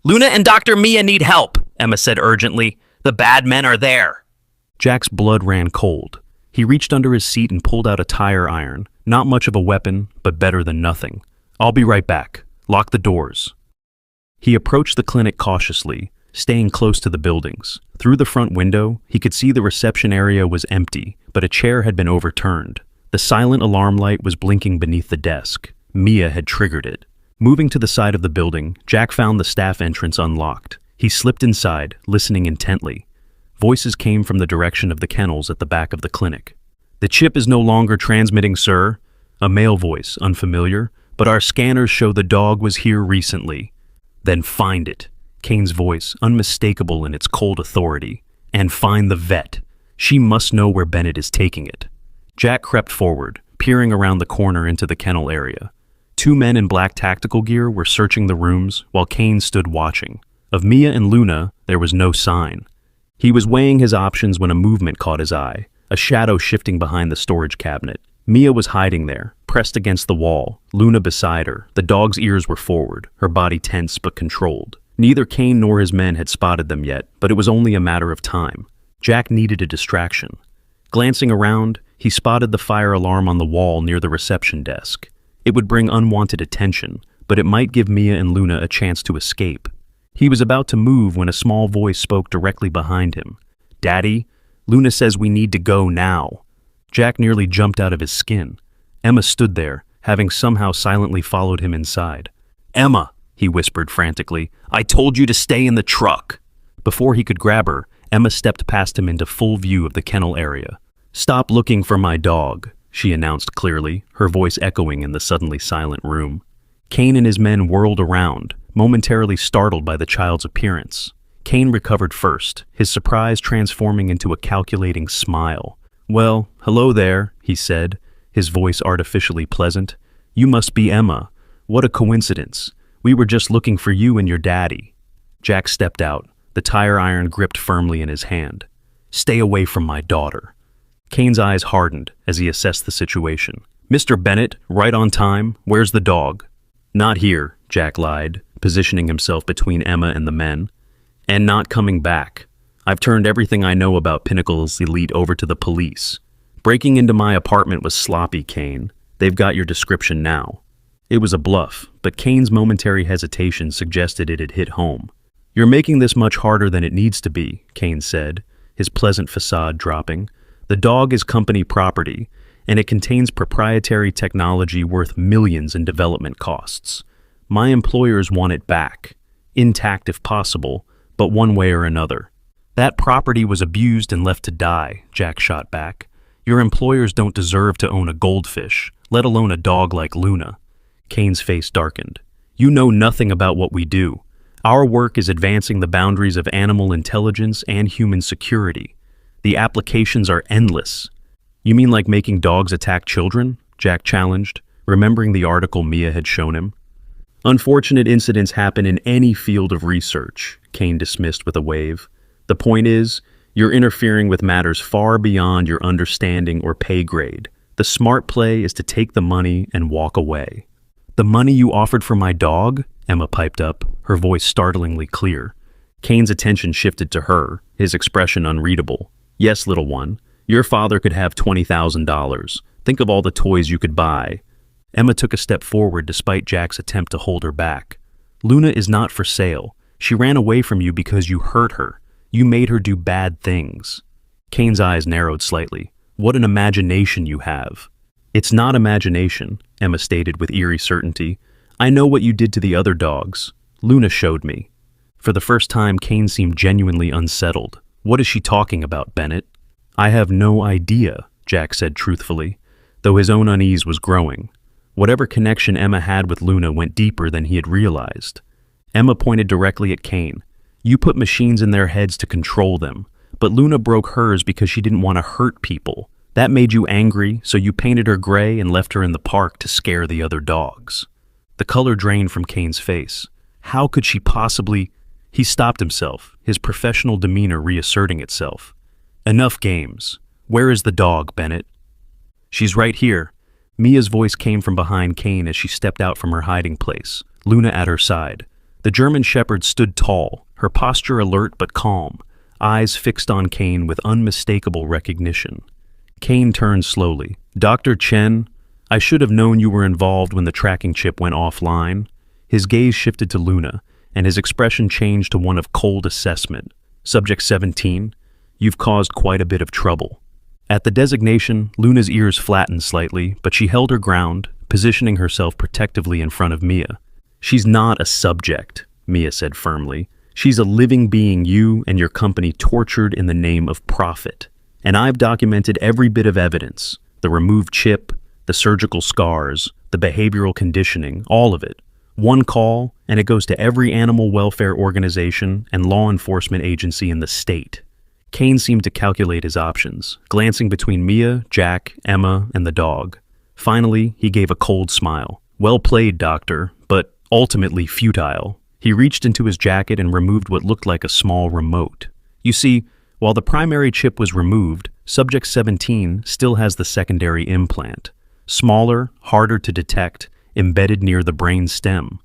Luna and Dr. Mia need help, Emma said urgently. The bad men are there. Jack's blood ran cold. He reached under his seat and pulled out a tire iron. Not much of a weapon, but better than nothing. I'll be right back. Lock the doors. He approached the clinic cautiously, staying close to the buildings. Through the front window, he could see the reception area was empty, but a chair had been overturned. The silent alarm light was blinking beneath the desk. Mia had triggered it. Moving to the side of the building, Jack found the staff entrance unlocked. He slipped inside, listening intently. Voices came from the direction of the kennels at the back of the clinic. The chip is no longer transmitting, sir. A male voice, unfamiliar, but our scanners show the dog was here recently. Then find it. Kane's voice, unmistakable in its cold authority. "And find the vet. She must know where Bennett is taking it." Jack crept forward, peering around the corner into the kennel area. Two men in black tactical gear were searching the rooms, while Kane stood watching. Of Mia and Luna, there was no sign. He was weighing his options when a movement caught his eye, a shadow shifting behind the storage cabinet. Mia was hiding there, pressed against the wall, Luna beside her. The dog's ears were forward, her body tense but controlled. Neither Kane nor his men had spotted them yet, but it was only a matter of time. Jack needed a distraction. Glancing around, he spotted the fire alarm on the wall near the reception desk. It would bring unwanted attention, but it might give Mia and Luna a chance to escape. He was about to move when a small voice spoke directly behind him. "Daddy, Luna says we need to go now." Jack nearly jumped out of his skin. Emma stood there, having somehow silently followed him inside. "Emma," he whispered frantically, "I told you to stay in the truck." Before he could grab her, Emma stepped past him into full view of the kennel area. "Stop looking for my dog," she announced clearly, her voice echoing in the suddenly silent room. Kane and his men whirled around, momentarily startled by the child's appearance. Kane recovered first, his surprise transforming into a calculating smile. "Well, hello there," he said, his voice artificially pleasant. "You must be Emma. What a coincidence. We were just looking for you and your daddy." Jack stepped out, the tire iron gripped firmly in his hand. "Stay away from my daughter." Kane's eyes hardened as he assessed the situation. "Mr. Bennett, right on time. Where's the dog?" "Not here," Jack lied, positioning himself between Emma and the men. "And not coming back. I've turned everything I know about Pinnacle's elite over to the police. Breaking into my apartment was sloppy, Kane. They've got your description now." It was a bluff, but Kane's momentary hesitation suggested it had hit home. "You're making this much harder than it needs to be," Kane said, his pleasant facade dropping. "The dog is company property, and it contains proprietary technology worth millions in development costs. My employers want it back, intact if possible, but one way or another." "That property was abused and left to die," Jack shot back. "Your employers don't deserve to own a goldfish, let alone a dog like Luna." Kane's face darkened. "You know nothing about what we do. Our work is advancing the boundaries of animal intelligence and human security. The applications are endless." "You mean like making dogs attack children?" Jack challenged, remembering the article Mia had shown him. "Unfortunate incidents happen in any field of research," Kane dismissed with a wave. "The point is, you're interfering with matters far beyond your understanding or pay grade. The smart play is to take the money and walk away." "The money you offered for my dog?" Emma piped up, her voice startlingly clear. Kane's attention shifted to her, his expression unreadable. "Yes, little one. Your father could have $20,000. Think of all the toys you could buy." Emma took a step forward despite Jack's attempt to hold her back. "Luna is not for sale. She ran away from you because you hurt her. You made her do bad things." Kane's eyes narrowed slightly. "What an imagination you have." "It's not imagination," Emma stated with eerie certainty. "I know what you did to the other dogs. Luna showed me." For the first time, Kane seemed genuinely unsettled. "What is she talking about, Bennett?" "I have no idea," Jack said truthfully, though his own unease was growing. Whatever connection Emma had with Luna went deeper than he had realized. Emma pointed directly at Kane. "You put machines in their heads to control them, but Luna broke hers because she didn't want to hurt people. That made you angry, so you painted her gray and left her in the park to scare the other dogs." The color drained from Kane's face. How could she possibly... He stopped himself, his professional demeanor reasserting itself. "Enough games. Where is the dog, Bennett?" "She's right here." Mia's voice came from behind Kane as she stepped out from her hiding place, Luna at her side. The German Shepherd stood tall, her posture alert but calm, eyes fixed on Kane with unmistakable recognition. Kane turned slowly. "Dr. Chen, I should have known you were involved when the tracking chip went offline." His gaze shifted to Luna, and his expression changed to one of cold assessment. "Subject 17, you've caused quite a bit of trouble." At the designation, Luna's ears flattened slightly, but she held her ground, positioning herself protectively in front of Mia. "She's not a subject," Mia said firmly. "She's a living being you and your company tortured in the name of profit. And I've documented every bit of evidence, the removed chip, the surgical scars, the behavioral conditioning, all of it. One call, and it goes to every animal welfare organization and law enforcement agency in the state. Kane seemed to calculate his options, glancing between Mia, Jack, Emma, and the dog. Finally, he gave a cold smile. Well played, Doctor, but ultimately futile. He reached into his jacket and removed what looked like a small remote. You see, while the primary chip was removed, Subject 17 still has the secondary implant. Smaller, harder to detect, embedded near the brain stem.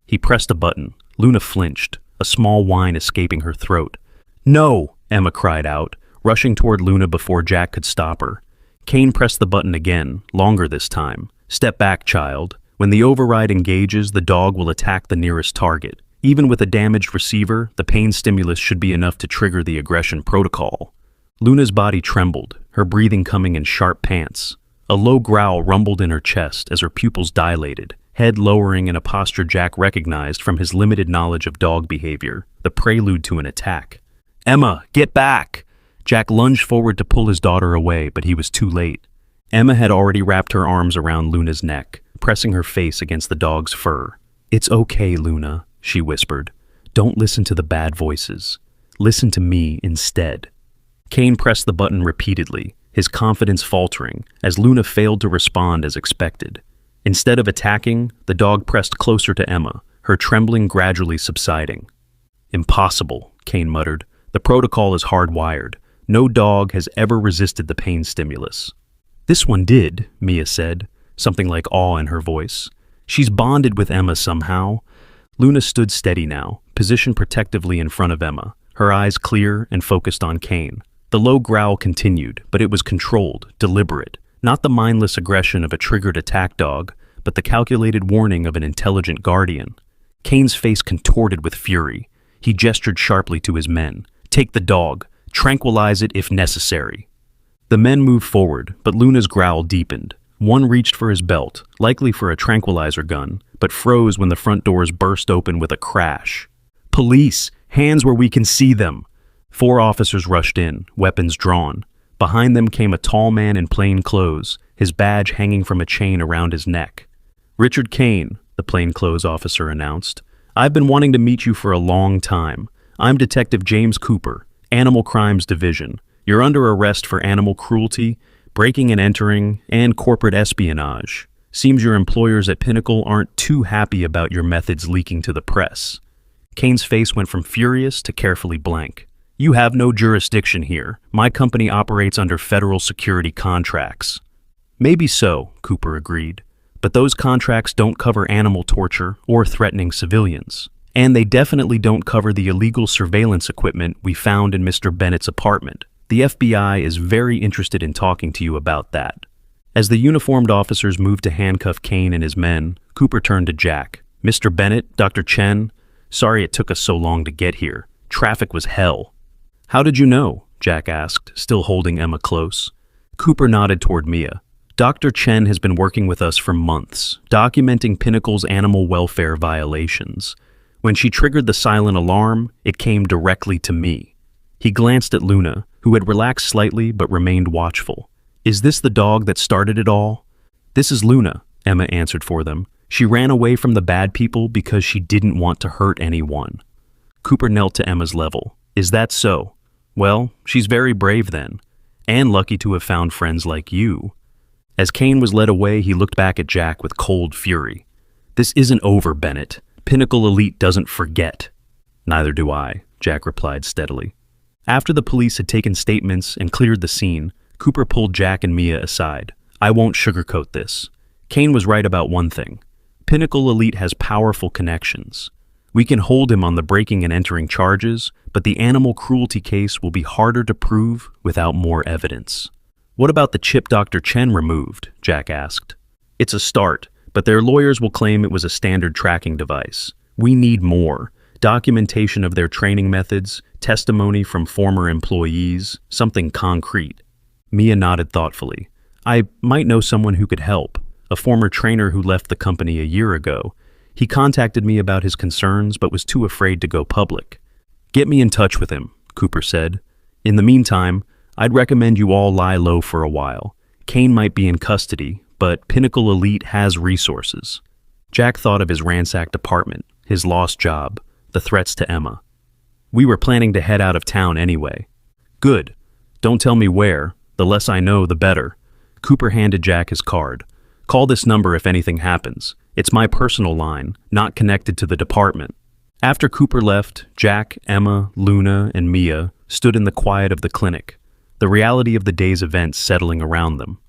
He pressed a button. Luna flinched, a small whine escaping her throat. "No!" Emma cried out, rushing toward Luna before Jack could stop her. Kane pressed the button again, longer this time. "Step back, child. When the override engages, the dog will attack the nearest target. Even with a damaged receiver, the pain stimulus should be enough to trigger the aggression protocol." Luna's body trembled, her breathing coming in sharp pants. A low growl rumbled in her chest as her pupils dilated, head lowering in a posture Jack recognized from his limited knowledge of dog behavior, the prelude to an attack. "Emma, get back!" Jack lunged forward to pull his daughter away, but he was too late. Emma had already wrapped her arms around Luna's neck, pressing her face against the dog's fur. "It's okay, Luna," she whispered. "Don't listen to the bad voices. Listen to me instead." Kane pressed the button repeatedly, his confidence faltering, as Luna failed to respond as expected. Instead of attacking, the dog pressed closer to Emma, her trembling gradually subsiding. "Impossible," Kane muttered. "The protocol is hardwired. No dog has ever resisted the pain stimulus." "This one did," Mia said, something like awe in her voice. "She's bonded with Emma somehow." Luna stood steady now, positioned protectively in front of Emma, her eyes clear and focused on Kane. The low growl continued, but it was controlled, deliberate, not the mindless aggression of a triggered attack dog, but the calculated warning of an intelligent guardian. Kane's face contorted with fury. He gestured sharply to his men. "Take the dog. Tranquilize it if necessary." The men moved forward, but Luna's growl deepened. One reached for his belt, likely for a tranquilizer gun, but froze when the front doors burst open with a crash. "Police! Hands where we can see them!" 4 officers rushed in, weapons drawn. Behind them came a tall man in plain clothes, his badge hanging from a chain around his neck. "Richard Kane," the plainclothes officer announced. "I've been wanting to meet you for a long time. I'm Detective James Cooper, Animal Crimes Division. You're under arrest for animal cruelty, breaking and entering, and corporate espionage. Seems your employers at Pinnacle aren't too happy about your methods leaking to the press." Kane's face went from furious to carefully blank. "You have no jurisdiction here. My company operates under federal security contracts." "Maybe so," Cooper agreed, "but those contracts don't cover animal torture or threatening civilians. And they definitely don't cover the illegal surveillance equipment we found in Mr. Bennett's apartment. The FBI is very interested in talking to you about that." As the uniformed officers moved to handcuff Kane and his men, Cooper turned to Jack. "Mr. Bennett, Dr. Chen, sorry it took us so long to get here. Traffic was hell." "How did you know?" Jack asked, still holding Emma close. Cooper nodded toward Mia. "Dr. Chen has been working with us for months, documenting Pinnacle's animal welfare violations. When she triggered the silent alarm, it came directly to me." He glanced at Luna, who had relaxed slightly but remained watchful. "Is this the dog that started it all?" "This is Luna," Emma answered for them. "She ran away from the bad people because she didn't want to hurt anyone." Cooper knelt to Emma's level. "Is that so? Well, she's very brave then, and lucky to have found friends like you." As Kane was led away, he looked back at Jack with cold fury. "This isn't over, Bennett. Pinnacle Elite doesn't forget." "Neither do I," Jack replied steadily. After the police had taken statements and cleared the scene, Cooper pulled Jack and Mia aside. "I won't sugarcoat this. Kane was right about one thing. Pinnacle Elite has powerful connections. We can hold him on the breaking and entering charges, but the animal cruelty case will be harder to prove without more evidence." "What about the chip Dr. Chen removed?" Jack asked. "It's a start, but their lawyers will claim it was a standard tracking device. We need more. Documentation of their training methods, testimony from former employees, something concrete." Mia nodded thoughtfully. "I might know someone who could help, a former trainer who left the company a year ago. He contacted me about his concerns but was too afraid to go public." "Get me in touch with him," Cooper said. "In the meantime, I'd recommend you all lie low for a while. Kane might be in custody, but Pinnacle Elite has resources." Jack thought of his ransacked apartment, his lost job, the threats to Emma. We were planning to head out of town anyway. Good. Don't tell me where. The less I know, the better. Cooper handed Jack his card. Call this number if anything happens. It's my personal line, not connected to the department. After Cooper left, Jack, Emma, Luna, and Mia stood in the quiet of the clinic, the reality of the day's events settling around them.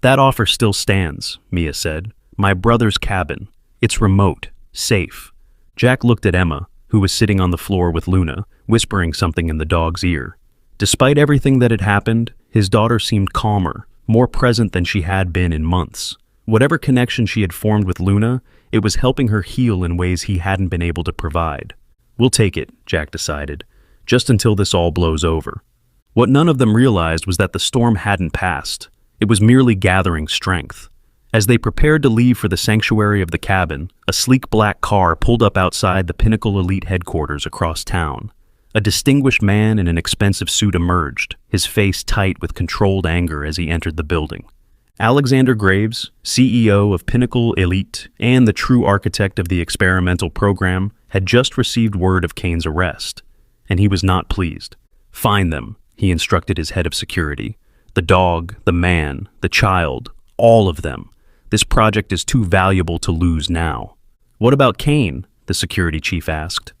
That offer still stands, Mia said. My brother's cabin. It's remote, safe. Jack looked at Emma, who was sitting on the floor with Luna, whispering something in the dog's ear. Despite everything that had happened, his daughter seemed calmer, more present than she had been in months. Whatever connection she had formed with Luna, it was helping her heal in ways he hadn't been able to provide. We'll take it, Jack decided, just until this all blows over. What none of them realized was that the storm hadn't passed. It was merely gathering strength. As they prepared to leave for the sanctuary of the cabin, a sleek black car pulled up outside the Pinnacle Elite headquarters across town. A distinguished man in an expensive suit emerged, his face tight with controlled anger as he entered the building. Alexander Graves, CEO of Pinnacle Elite and the true architect of the experimental program, had just received word of Kane's arrest, and he was not pleased. Find them, he instructed his head of security. The dog, the man, the child, all of them. This project is too valuable to lose now. What about Kane? The security chief asked.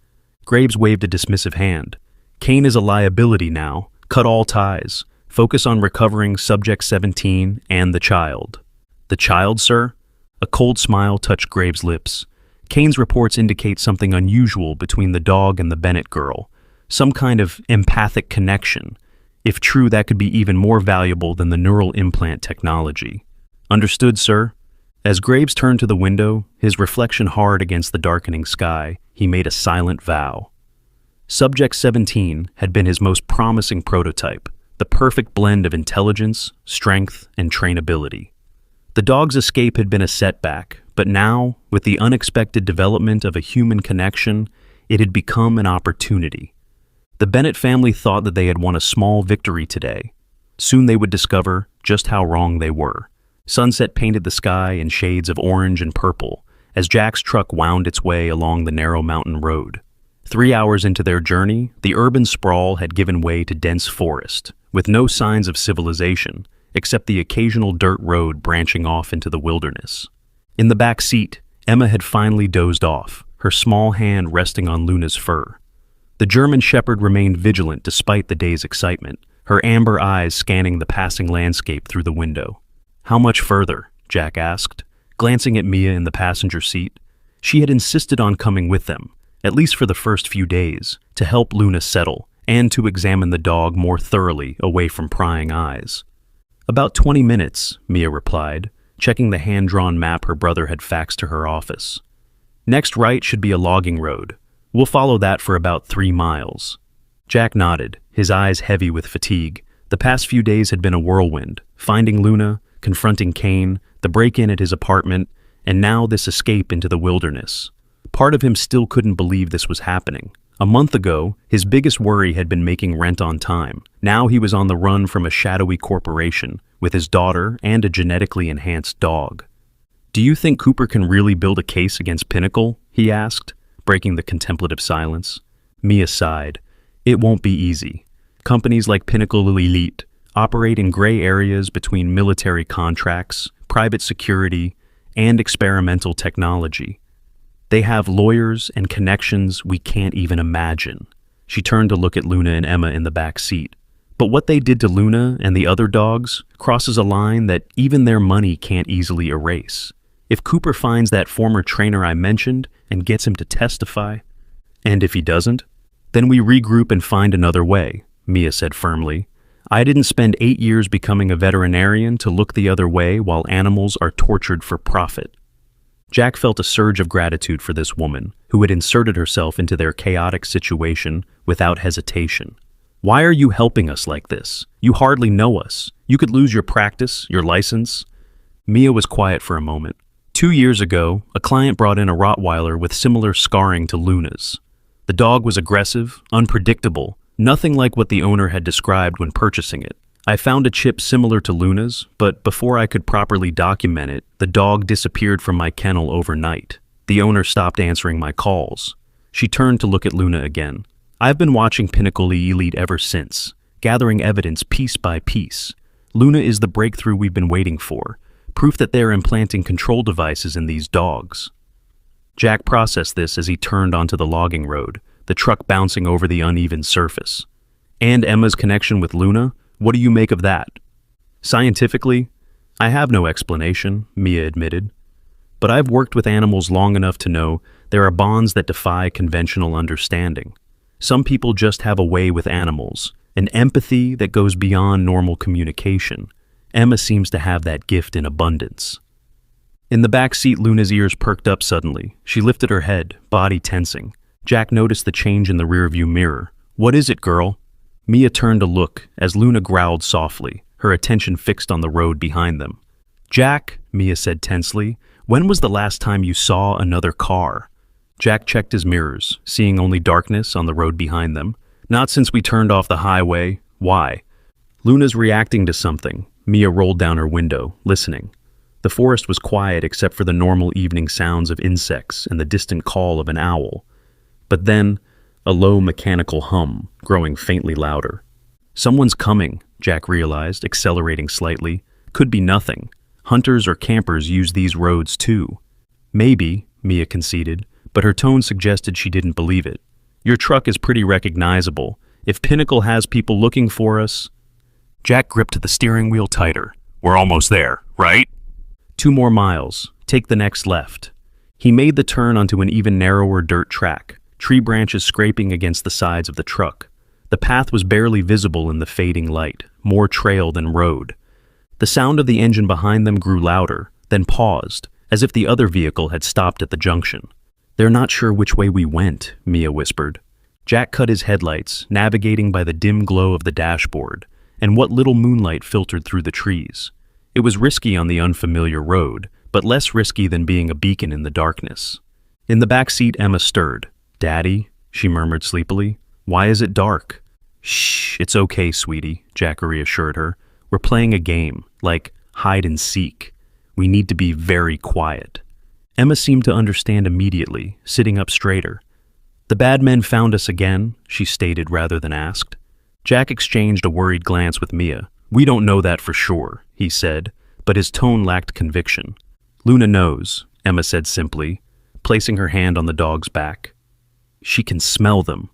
Graves waved a dismissive hand. Kane is a liability now. Cut all ties. Focus on recovering Subject 17 and the child. The child, sir? A cold smile touched Graves' lips. Kane's reports indicate something unusual between the dog and the Bennett girl. Some kind of empathic connection. If true, that could be even more valuable than the neural implant technology. Understood, sir? As Graves turned to the window, his reflection hard against the darkening sky, he made a silent vow. Subject 17 had been his most promising prototype, the perfect blend of intelligence, strength, and trainability. The dog's escape had been a setback, but now, with the unexpected development of a human connection, it had become an opportunity. The Bennett family thought that they had won a small victory today. Soon they would discover just how wrong they were. Sunset painted the sky in shades of orange and purple as Jack's truck wound its way along the narrow mountain road. 3 hours into their journey, the urban sprawl had given way to dense forest, with no signs of civilization, except the occasional dirt road branching off into the wilderness. In the back seat, Emma had finally dozed off, her small hand resting on Luna's fur. The German shepherd remained vigilant despite the day's excitement, her amber eyes scanning the passing landscape through the window. How much further? Jack asked, glancing at Mia in the passenger seat. She had insisted on coming with them, at least for the first few days, to help Luna settle and to examine the dog more thoroughly away from prying eyes. About 20 minutes, Mia replied, checking the hand-drawn map her brother had faxed to her office. Next right should be a logging road. We'll follow that for about 3 miles. Jack nodded, his eyes heavy with fatigue. The past few days had been a whirlwind, finding Luna, confronting Kane, the break-in at his apartment, and now this escape into the wilderness. Part of him still couldn't believe this was happening. A month ago, his biggest worry had been making rent on time. Now he was on the run from a shadowy corporation, with his daughter and a genetically enhanced dog. Do you think Cooper can really build a case against Pinnacle? He asked, breaking the contemplative silence. Mia sighed. It won't be easy. Companies like Pinnacle Elite operate in gray areas between military contracts, private security, and experimental technology. They have lawyers and connections we can't even imagine. She turned to look at Luna and Emma in the back seat. But what they did to Luna and the other dogs crosses a line that even their money can't easily erase. If Cooper finds that former trainer I mentioned and gets him to testify, and if he doesn't, then we regroup and find another way, Mia said firmly. I didn't spend 8 years becoming a veterinarian to look the other way while animals are tortured for profit. Jack felt a surge of gratitude for this woman, who had inserted herself into their chaotic situation without hesitation. Why are you helping us like this? You hardly know us. You could lose your practice, your license. Mia was quiet for a moment. 2 years ago, a client brought in a Rottweiler with similar scarring to Luna's. The dog was aggressive, unpredictable, nothing like what the owner had described when purchasing it. I found a chip similar to Luna's, but before I could properly document it, the dog disappeared from my kennel overnight. The owner stopped answering my calls. She turned to look at Luna again. I've been watching Pinnacle Elite ever since, gathering evidence piece by piece. Luna is the breakthrough we've been waiting for, proof that they're implanting control devices in these dogs. Jack processed this as he turned onto the logging road, the truck bouncing over the uneven surface. And Emma's connection with Luna? What do you make of that? Scientifically, I have no explanation, Mia admitted. But I've worked with animals long enough to know there are bonds that defy conventional understanding. Some people just have a way with animals, an empathy that goes beyond normal communication. Emma seems to have that gift in abundance. In the back seat, Luna's ears perked up suddenly. She lifted her head, body tensing. Jack noticed the change in the rearview mirror. What is it, girl? Mia turned to look as Luna growled softly, her attention fixed on the road behind them. Jack, Mia said tensely, when was the last time you saw another car? Jack checked his mirrors, seeing only darkness on the road behind them. Not since we turned off the highway. Why? Luna's reacting to something. Mia rolled down her window, listening. The forest was quiet except for the normal evening sounds of insects and the distant call of an owl. But then, a low mechanical hum, growing faintly louder. Someone's coming, Jack realized, accelerating slightly. Could be nothing. Hunters or campers use these roads too. Maybe, Mia conceded, but her tone suggested she didn't believe it. Your truck is pretty recognizable. If Pinnacle has people looking for us... Jack gripped the steering wheel tighter. We're almost there, right? 2 more miles. Take the next left. He made the turn onto an even narrower dirt track, tree branches scraping against the sides of the truck. The path was barely visible in the fading light, more trail than road. The sound of the engine behind them grew louder, then paused, as if the other vehicle had stopped at the junction. They're not sure which way we went, Mia whispered. Jack cut his headlights, navigating by the dim glow of the dashboard, and what little moonlight filtered through the trees. It was risky on the unfamiliar road, but less risky than being a beacon in the darkness. In the back seat, Emma stirred. Daddy, she murmured sleepily, why is it dark? Shh, it's okay, sweetie, Jack reassured her. We're playing a game, like hide and seek. We need to be very quiet. Emma seemed to understand immediately, sitting up straighter. The bad men found us again, she stated rather than asked. Jack exchanged a worried glance with Mia. We don't know that for sure, he said, but his tone lacked conviction. Luna knows, Emma said simply, placing her hand on the dog's back. She can smell them.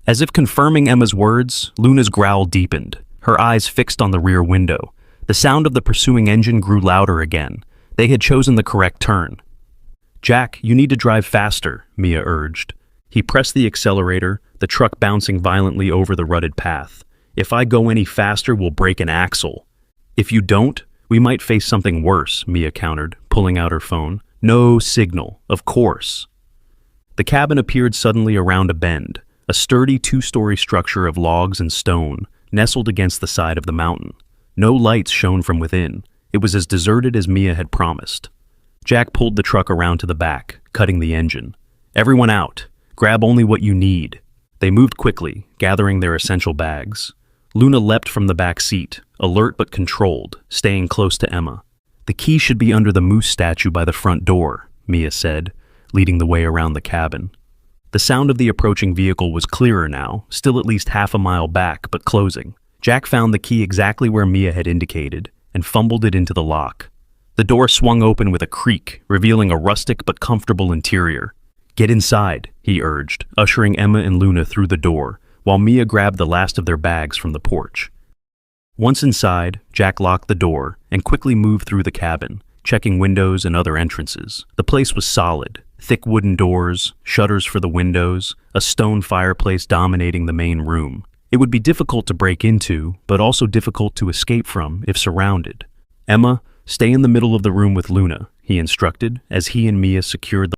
As if confirming Emma's words, Luna's growl deepened, her eyes fixed on the rear window. The sound of the pursuing engine grew louder again. They had chosen the correct turn. Jack, you need to drive faster, Mia urged. He pressed the accelerator, the truck bouncing violently over the rutted path. If I go any faster, we'll break an axle. If you don't, we might face something worse, Mia countered, pulling out her phone. No signal, of course. The cabin appeared suddenly around a bend, a sturdy 2-story structure of logs and stone, nestled against the side of the mountain. No lights shone from within. It was as deserted as Mia had promised. Jack pulled the truck around to the back, cutting the engine. Everyone out. Grab only what you need. They moved quickly, gathering their essential bags. Luna leapt from the back seat, alert but controlled, staying close to Emma. The key should be under the moose statue by the front door, Mia said, leading the way around the cabin. The sound of the approaching vehicle was clearer now, still at least half a mile back, but closing. Jack found the key exactly where Mia had indicated, and fumbled it into the lock. The door swung open with a creak, revealing a rustic but comfortable interior. Get inside, he urged, ushering Emma and Luna through the door, while Mia grabbed the last of their bags from the porch. Once inside, Jack locked the door and quickly moved through the cabin, checking windows and other entrances. The place was solid, thick wooden doors, shutters for the windows, a stone fireplace dominating the main room. It would be difficult to break into, but also difficult to escape from if surrounded. Emma, stay in the middle of the room with Luna, he instructed, as he and Mia secured the